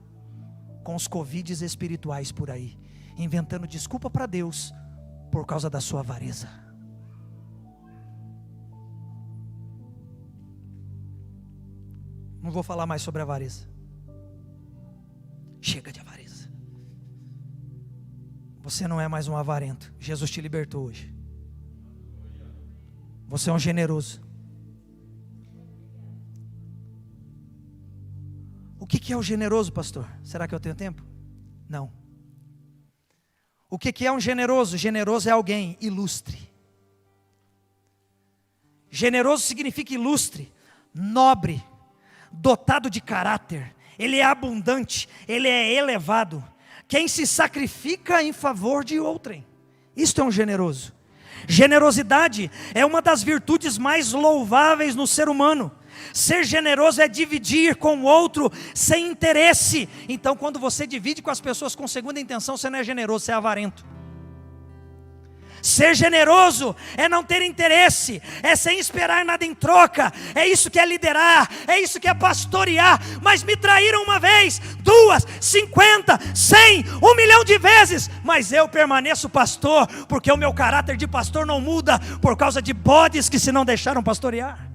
com os covides espirituais por aí, inventando desculpa para Deus por causa da sua avareza. Não vou falar mais sobre avareza. Chega de avareza. Você não é mais um avarento. Jesus te libertou hoje. Você é um generoso. O que é o generoso, pastor? Será que eu tenho tempo? Não. O que é um generoso? Generoso é alguém ilustre. Generoso significa ilustre, nobre, dotado de caráter. Ele é abundante, ele é elevado. Quem se sacrifica em favor de outrem. Isto é um generoso. Generosidade é uma das virtudes mais louváveis no ser humano. Ser generoso é dividir com o outro sem interesse. Então quando você divide com as pessoas com segunda intenção, você não é generoso, você é avarento. Ser generoso é não ter interesse, é sem esperar nada em troca. É isso que é liderar, é isso que é pastorear. Mas me traíram uma vez, 2, 50, 100, 1 milhão de vezes, mas eu permaneço pastor, porque o meu caráter de pastor não muda por causa de bodes que se não deixaram pastorear.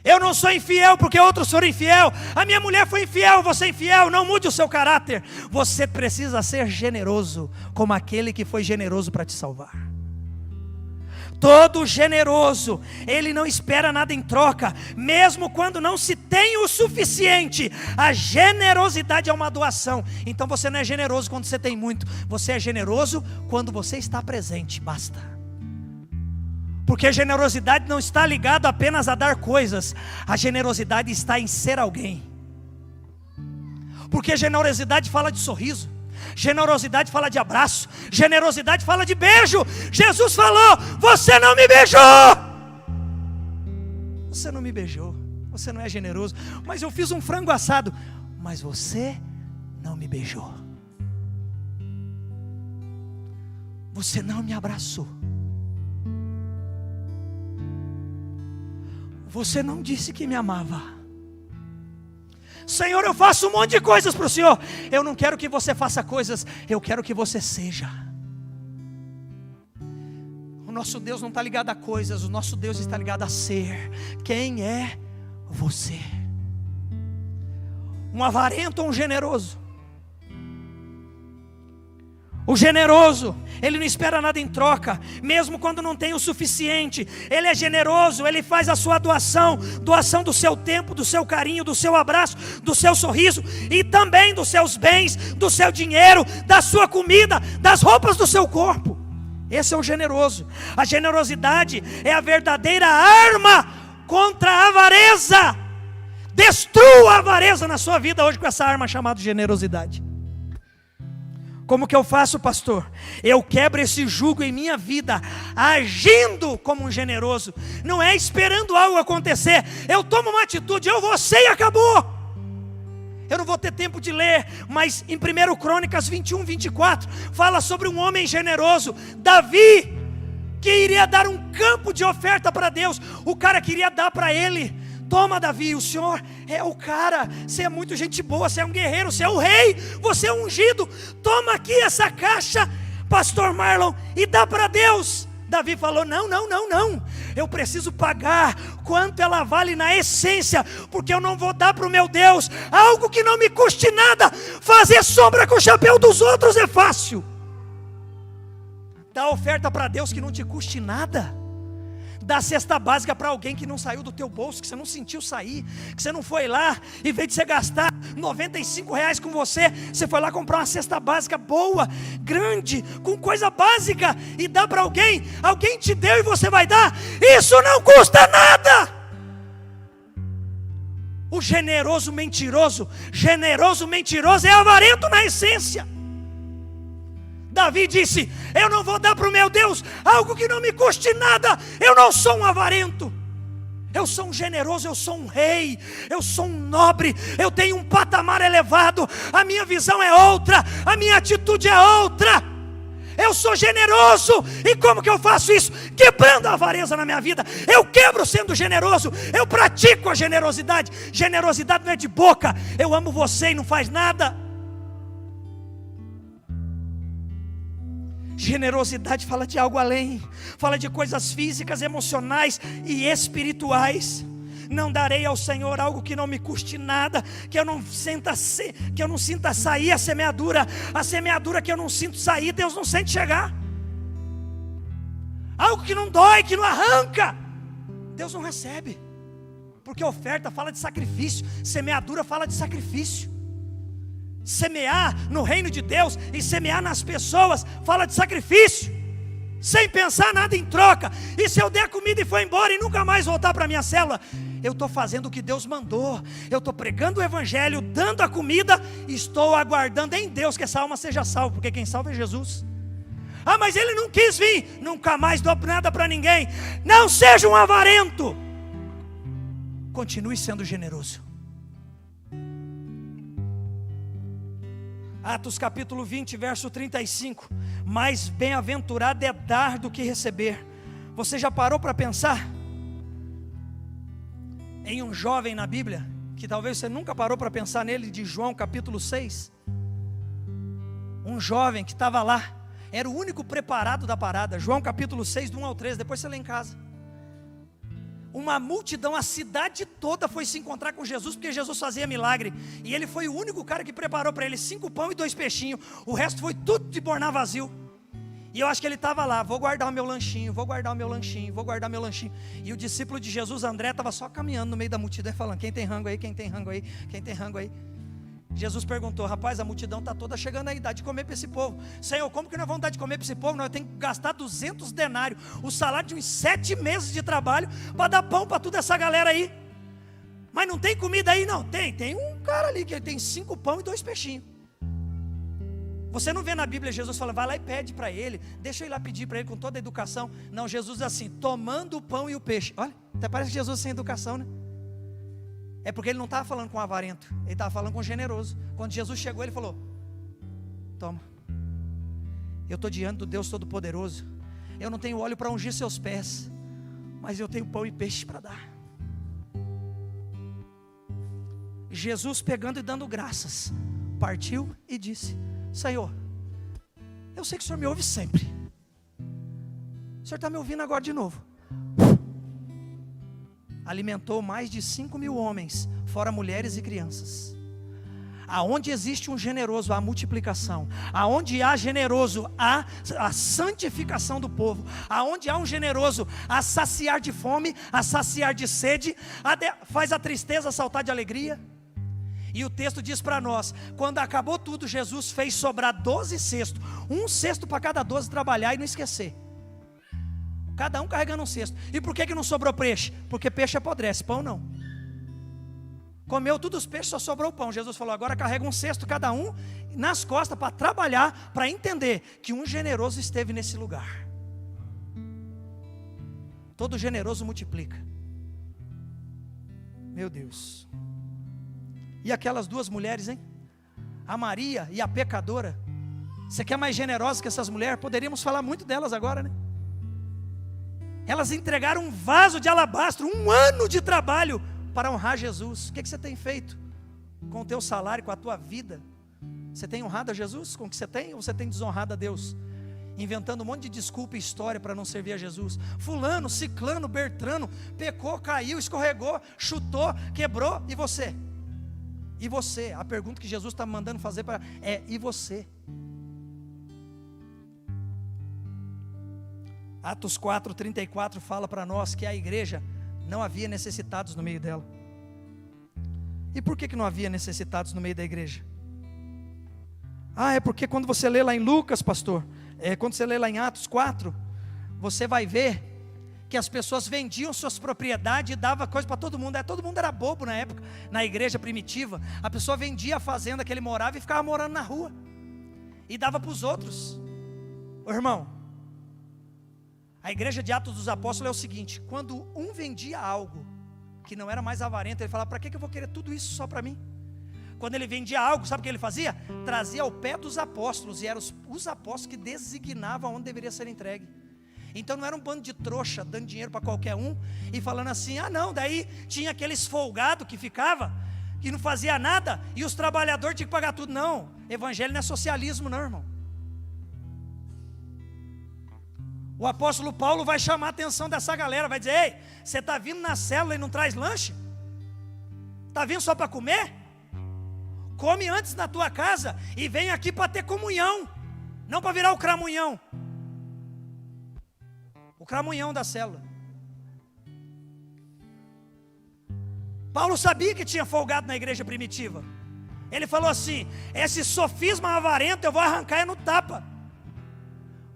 Eu não sou infiel porque outros foram infiel. A minha mulher foi infiel, você é infiel. Não mude o seu caráter. Você precisa ser generoso, como aquele que foi generoso para te salvar. Todo generoso, ele não espera nada em troca, mesmo quando não se tem o suficiente. A generosidade é uma doação. Então você não é generoso quando você tem muito. Você é generoso quando você está presente, basta. Porque generosidade não está ligada apenas a dar coisas. A generosidade está em ser alguém. Porque generosidade fala de sorriso, generosidade fala de abraço, generosidade fala de beijo. Jesus falou: você não me beijou. Você não me beijou, você não é generoso. Mas eu fiz um frango assado. Mas você não me beijou. Você não me abraçou. Você não disse que me amava. Senhor, eu faço um monte de coisas para o Senhor. Eu não quero que você faça coisas, eu quero que você seja. O nosso Deus não está ligado a coisas, o nosso Deus está ligado a ser. Quem é você? Um avarento ou um generoso? O generoso, ele não espera nada em troca, mesmo quando não tem o suficiente. Ele é generoso, ele faz a sua doação do seu tempo, do seu carinho, do seu abraço, do seu sorriso, e também dos seus bens, do seu dinheiro, da sua comida, das roupas do seu corpo. Esse é o generoso. A generosidade é a verdadeira arma contra a avareza. Destrua a avareza na sua vida hoje com essa arma chamada generosidade. Como que eu faço, pastor? Eu quebro esse jugo em minha vida, agindo como um generoso. Não é esperando algo acontecer. Eu tomo uma atitude, eu vou ser e acabou. Eu não vou ter tempo de ler, mas em 1 Crônicas 21, 24, fala sobre um homem generoso, Davi, que iria dar um campo de oferta para Deus. O cara queria dar para ele. Toma, Davi, o Senhor é o cara, você é muito gente boa, você é um guerreiro, você é o rei, você é ungido. Toma aqui essa caixa, pastor Marlon, e dá para Deus. Davi falou: não, eu preciso pagar quanto ela vale na essência, porque eu não vou dar para o meu Deus algo que não me custe nada. Fazer sombra com o chapéu dos outros é fácil. Dá oferta para Deus que não te custe nada. dar cesta básica para alguém que não saiu do teu bolso, que você não sentiu sair, que você não foi lá, em vez de você gastar R$95 com você, você foi lá comprar uma cesta básica boa, grande, com coisa básica, e dá para alguém, alguém te deu e você vai dar, isso não custa nada. O generoso mentiroso é avarento na essência. Davi disse: eu não vou dar para o meu Deus algo que não me custe nada. Eu não sou um avarento, eu sou um generoso, eu sou um rei, eu sou um nobre, eu tenho um patamar elevado, a minha visão é outra, a minha atitude é outra. Eu sou generoso, e como que eu faço isso? Quebrando a avareza na minha vida. Eu quebro sendo generoso, eu pratico a generosidade. Generosidade não é de boca, eu amo você e não faz nada. Generosidade fala de algo além, fala de coisas físicas, emocionais e espirituais. Não darei ao Senhor algo que não me custe nada, que eu não sinta sair a semeadura que eu não sinto sair, Deus não sente chegar. Algo que não dói, que não arranca, Deus não recebe, porque oferta fala de sacrifício, semeadura fala de sacrifício. Semear no reino de Deus e semear nas pessoas fala de sacrifício, sem pensar nada em troca. E se eu der comida e for embora e nunca mais voltar para a minha célula, eu estou fazendo o que Deus mandou, eu estou pregando o evangelho, dando a comida, estou aguardando em Deus que essa alma seja salva, porque quem salva é Jesus. Ah, mas ele não quis vir, nunca mais dou nada para ninguém. Não seja um avarento, continue sendo generoso. Atos capítulo 20, verso 35. Mais bem-aventurado é dar do que receber. Você já parou para pensar em um jovem na Bíblia, que talvez você nunca parou para pensar nele, de João capítulo 6? Um jovem que estava lá, era o único preparado da parada. João capítulo 6, do 1 ao 13, depois você lê em casa. Uma multidão, a cidade toda foi se encontrar com Jesus, porque Jesus fazia milagre, e ele foi o único cara que preparou para ele 5 pão e 2 peixinhos, o resto foi tudo de bornar vazio. E eu acho que ele estava lá, vou guardar o meu lanchinho, vou guardar o meu lanchinho, vou guardar meu lanchinho. E o discípulo de Jesus, André, estava só caminhando no meio da multidão, falando: quem tem rango aí, quem tem rango aí, quem tem rango aí. Jesus perguntou: rapaz, a multidão está toda chegando aí, dá de comer para esse povo. Senhor, como que nós vamos dar de comer para esse povo? Nós temos que gastar 200 denários, o salário de uns 7 meses de trabalho, para dar pão para toda essa galera aí. Mas não tem comida aí? Não, tem um cara ali que tem 5 pão e 2 peixinhos. Você não vê na Bíblia Jesus falando: vai lá e pede para ele, deixa eu ir lá pedir para ele com toda a educação. Não, Jesus diz assim: tomando o pão e o peixe. Olha, até parece Jesus sem educação, né? É porque ele não estava falando com avarento, ele estava falando com generoso. Quando Jesus chegou, ele falou: toma, eu estou diante do Deus Todo-Poderoso, eu não tenho óleo para ungir seus pés, mas eu tenho pão e peixe para dar. Jesus, pegando e dando graças, partiu e disse: Senhor, eu sei que o Senhor me ouve sempre, o Senhor está me ouvindo agora de novo. Alimentou mais de 5.000 homens, fora mulheres e crianças. Aonde existe um generoso, há multiplicação. Aonde há generoso, há a santificação do povo. Aonde há um generoso, há saciar de fome, a saciar de sede, faz a tristeza saltar de alegria. E o texto diz para nós: quando acabou tudo, Jesus fez sobrar 12 cestos, um cesto para cada 12 trabalhar e não esquecer. Cada um carregando um cesto. E por que não sobrou peixe? Porque peixe apodrece, pão não. Comeu todos os peixes, só sobrou o pão. Jesus falou: agora carrega um cesto cada um nas costas para trabalhar, para entender que um generoso esteve nesse lugar. Todo generoso multiplica. Meu Deus. E aquelas 2 mulheres, hein? A Maria e a pecadora. Você quer mais generosa que essas mulheres? Poderíamos falar muito delas agora, né? Elas entregaram um vaso de alabastro, 1 ano de trabalho para honrar Jesus. O que você tem feito com o teu salário, com a tua vida? Você tem honrado a Jesus com o que você tem, ou você tem desonrado a Deus? Inventando um monte de desculpa e história para não servir a Jesus. Fulano, ciclano, Bertrano pecou, caiu, escorregou, chutou, quebrou. E você? E você? A pergunta que Jesus está mandando fazer e você? Atos 4:34 fala para nós que a igreja não havia necessitados no meio dela. E por que não havia necessitados no meio da igreja? É porque quando você lê lá em Lucas, pastor, quando você lê lá em Atos 4, você vai ver que as pessoas vendiam suas propriedades e davam coisa para todo mundo. Todo mundo era bobo na época, na igreja primitiva. A pessoa vendia a fazenda que ele morava e ficava morando na rua, e dava para os outros. Ô irmão, a igreja de Atos dos Apóstolos é o seguinte: quando um vendia algo que não era mais avarento, ele falava: para que eu vou querer tudo isso só para mim? Quando ele vendia algo, sabe o que ele fazia? Trazia ao pé dos apóstolos, e eram os apóstolos que designavam onde deveria ser entregue. Então não era um bando de trouxa dando dinheiro para qualquer um e falando assim: não, daí tinha aqueles folgados que ficava, que não fazia nada, e os trabalhadores tinham que pagar tudo. Não, evangelho não é socialismo não, irmão. O apóstolo Paulo vai chamar a atenção dessa galera, vai dizer: ei, você está vindo na célula e não traz lanche? Está vindo só para comer? Come antes na tua casa e vem aqui para ter comunhão, não para virar o cramunhão. O cramunhão da célula. Paulo sabia que tinha folgado na igreja primitiva. Ele falou assim: esse sofisma avarento eu vou arrancar no tapa.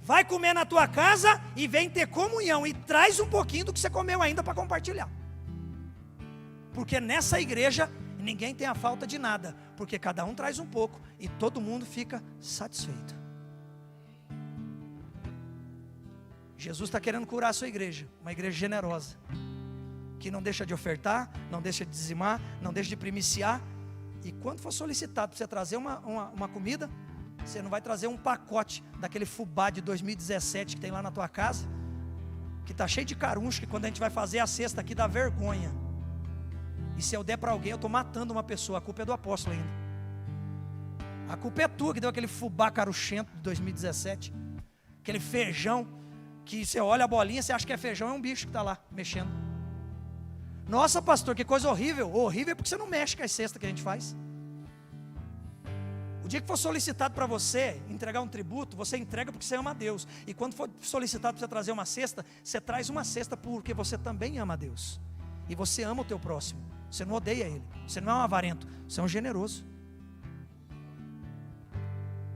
Vai comer na tua casa e vem ter comunhão, e traz um pouquinho do que você comeu ainda para compartilhar. Porque nessa igreja ninguém tem a falta de nada, porque cada um traz um pouco e todo mundo fica satisfeito. Jesus está querendo curar a sua igreja, uma igreja generosa, que não deixa de ofertar, não deixa de dizimar, não deixa de primiciar. E quando for solicitado para você trazer uma comida, você não vai trazer um pacote daquele fubá de 2017 que tem lá na tua casa, que está cheio de caruncho, que quando a gente vai fazer a cesta aqui dá vergonha. E se eu der para alguém, eu estou matando uma pessoa. A culpa é do apóstolo ainda. A culpa é tua que deu aquele fubá caruchento de 2017, aquele feijão que você olha a bolinha, você acha que é feijão, é um bicho que está lá mexendo. Nossa, pastor, que coisa horrível. Horrível é porque você não mexe com as cestas que a gente faz. O dia que for solicitado para você entregar um tributo, você entrega porque você ama a Deus. E quando for solicitado para você trazer uma cesta, você traz uma cesta porque você também ama a Deus. E você ama o teu próximo. Você não odeia ele. Você não é um avarento. Você é um generoso.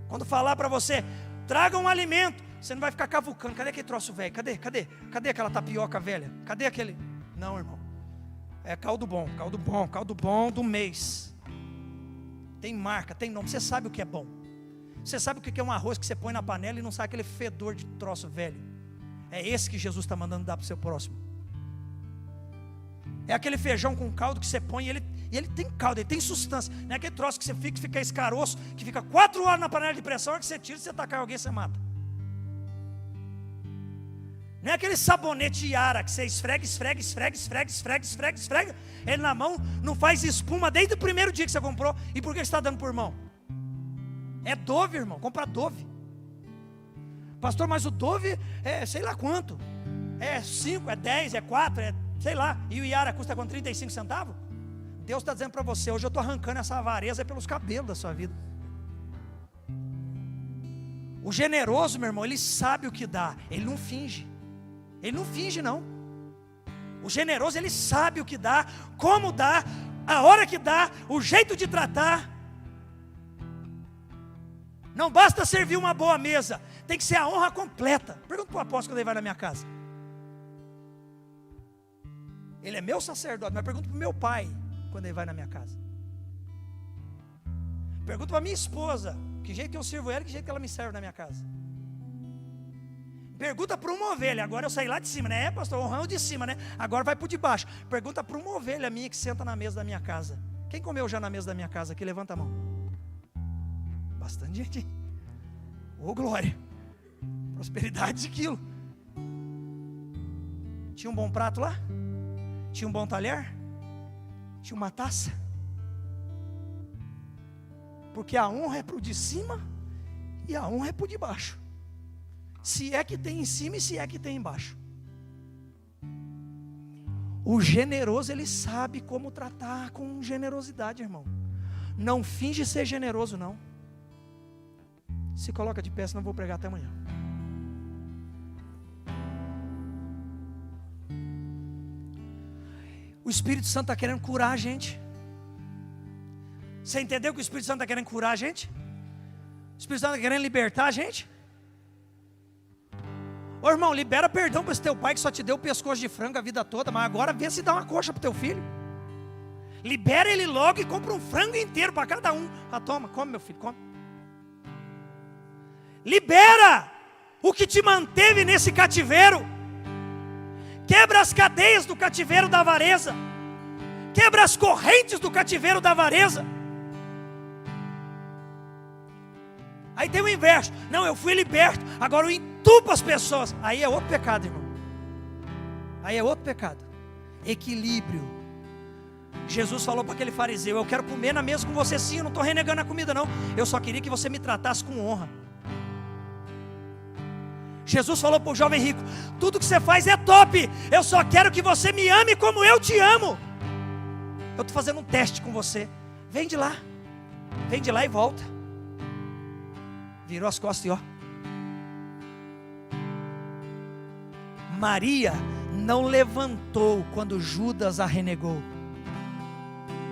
Quando falar para você: traga um alimento, você não vai ficar cavucando: cadê aquele troço velho? Cadê aquela tapioca velha? Cadê aquele... Não, irmão. É caldo bom do mês. Tem marca, tem nome. Você sabe o que é bom. Você sabe o que é um arroz que você põe na panela e não sai aquele fedor de troço velho. É esse que Jesus está mandando dar para o seu próximo. É aquele feijão com caldo que você põe e ele tem caldo, ele tem substância. Não é aquele troço que você fica escaroço, que fica 4 horas na panela de pressão, que você tira, se você tacar alguém, você mata. Não é aquele sabonete Yara que você esfrega, ele na mão, não faz espuma desde o primeiro dia que você comprou. E por que você está dando por mão? É Dove, irmão, compra Dove. Pastor, mas o Dove é sei lá quanto. É 5, é 10, é 4, é sei lá. E o Yara custa com 35 centavos? Deus está dizendo para você: hoje eu estou arrancando essa avareza pelos cabelos da sua vida. O generoso, meu irmão, ele sabe o que dá. Ele não finge. Ele não finge não. O generoso, ele sabe o que dá, como dá, a hora que dá, o jeito de tratar. Não basta servir uma boa mesa, tem que ser a honra completa. Pergunta para o apóstolo quando ele vai na minha casa. Ele é meu sacerdote, mas pergunta para o meu pai quando ele vai na minha casa. Pergunta para a minha esposa que jeito que eu sirvo ela, que jeito que ela me serve na minha casa. Pergunta para uma ovelha. Agora eu saí lá de cima, né? Pastor, honrando de cima, né? Agora vai para o de baixo. Pergunta para uma ovelha minha que senta na mesa da minha casa. Quem comeu já na mesa da minha casa aqui? Levanta a mão. Bastante gente. Ô glória. Prosperidade de quilo. Tinha um bom prato lá? Tinha um bom talher? Tinha uma taça? Porque a honra é para o de cima e a honra é para o de baixo. Se é que tem em cima e se é que tem embaixo. O generoso, ele sabe como tratar com generosidade, irmão. Não finge ser generoso, não. Se coloca de pé, senão eu vou pregar até amanhã. O Espírito Santo está querendo curar a gente. Você entendeu que o Espírito Santo está querendo curar a gente? O Espírito Santo está querendo libertar a gente? Ô irmão, libera perdão para esse teu pai que só te deu o pescoço de frango a vida toda, mas agora vê se dá uma coxa para o teu filho. Libera ele logo e compra um frango inteiro para cada um. Ah, toma, come meu filho, come. Libera o que te manteve nesse cativeiro. Quebra as cadeias do cativeiro da avareza. Quebra as correntes do cativeiro da avareza. Aí tem o inverso. Não, eu fui liberto, agora eu entupo as pessoas. Aí é outro pecado, irmão. Aí é outro pecado. Equilíbrio. Jesus falou para aquele fariseu: eu quero comer na mesa com você sim, eu não estou renegando a comida não. Eu só queria que você me tratasse com honra. Jesus falou para o jovem rico: tudo que você faz é top, eu só quero que você me ame como eu te amo. Eu estou fazendo um teste com você. Vem de lá e volta. Virou as costas e ó. Maria não levantou quando Judas a renegou.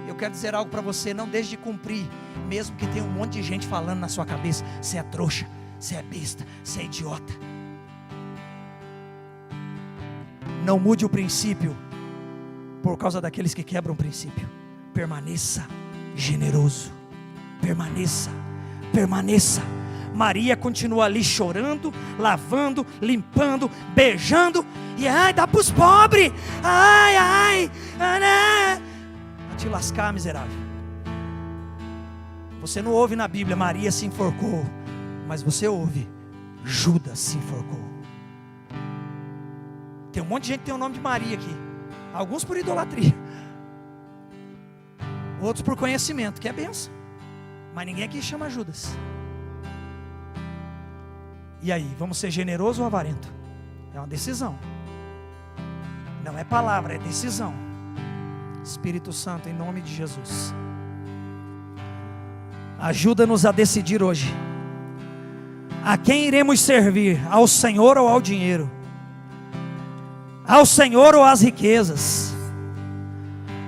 Eu quero dizer algo para você: não deixe de cumprir, mesmo que tenha um monte de gente falando na sua cabeça: você é trouxa, você é besta, você é idiota. Não mude o princípio por causa daqueles que quebram o princípio. Permaneça generoso. Permaneça. Maria continua ali chorando, lavando, limpando, beijando. E ai, dá para os pobres. Ai, vai te lascar, miserável. Você não ouve na Bíblia Maria se enforcou, mas você ouve Judas se enforcou. Tem um monte de gente que tem o nome de Maria aqui. Alguns por idolatria, outros por conhecimento, que é benção. Mas ninguém aqui chama Judas. E aí, vamos ser generoso ou avarento? É uma decisão. Não é palavra, é decisão. Espírito Santo, em nome de Jesus, ajuda-nos a decidir hoje. A quem iremos servir? Ao Senhor ou ao dinheiro? Ao Senhor ou às riquezas?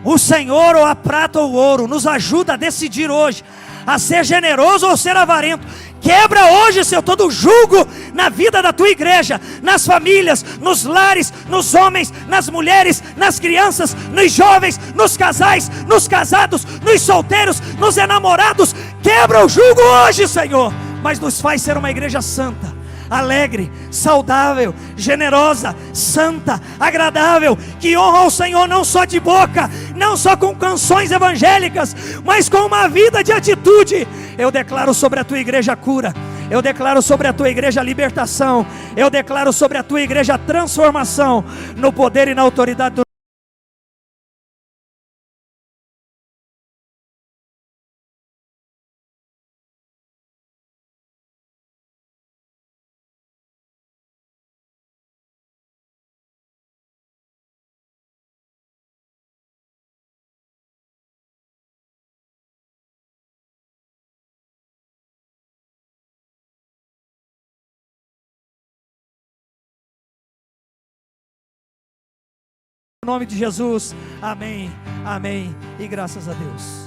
O Senhor ou a prata ou o ouro? Nos ajuda a decidir hoje, a ser generoso ou ser avarento. Quebra hoje, Senhor, todo jugo na vida da tua igreja, nas famílias, nos lares, nos homens, nas mulheres, nas crianças, nos jovens, nos casais, nos casados, nos solteiros, nos enamorados. Quebra o jugo hoje, Senhor, mas nos faz ser uma igreja santa, alegre, saudável, generosa, santa, agradável, que honra ao Senhor não só de boca, não só com canções evangélicas, mas com uma vida de atitude. Eu declaro sobre a tua igreja cura, eu declaro sobre a tua igreja libertação, eu declaro sobre a tua igreja transformação, no poder e na autoridade do nome de Jesus. Amém, amém e graças a Deus.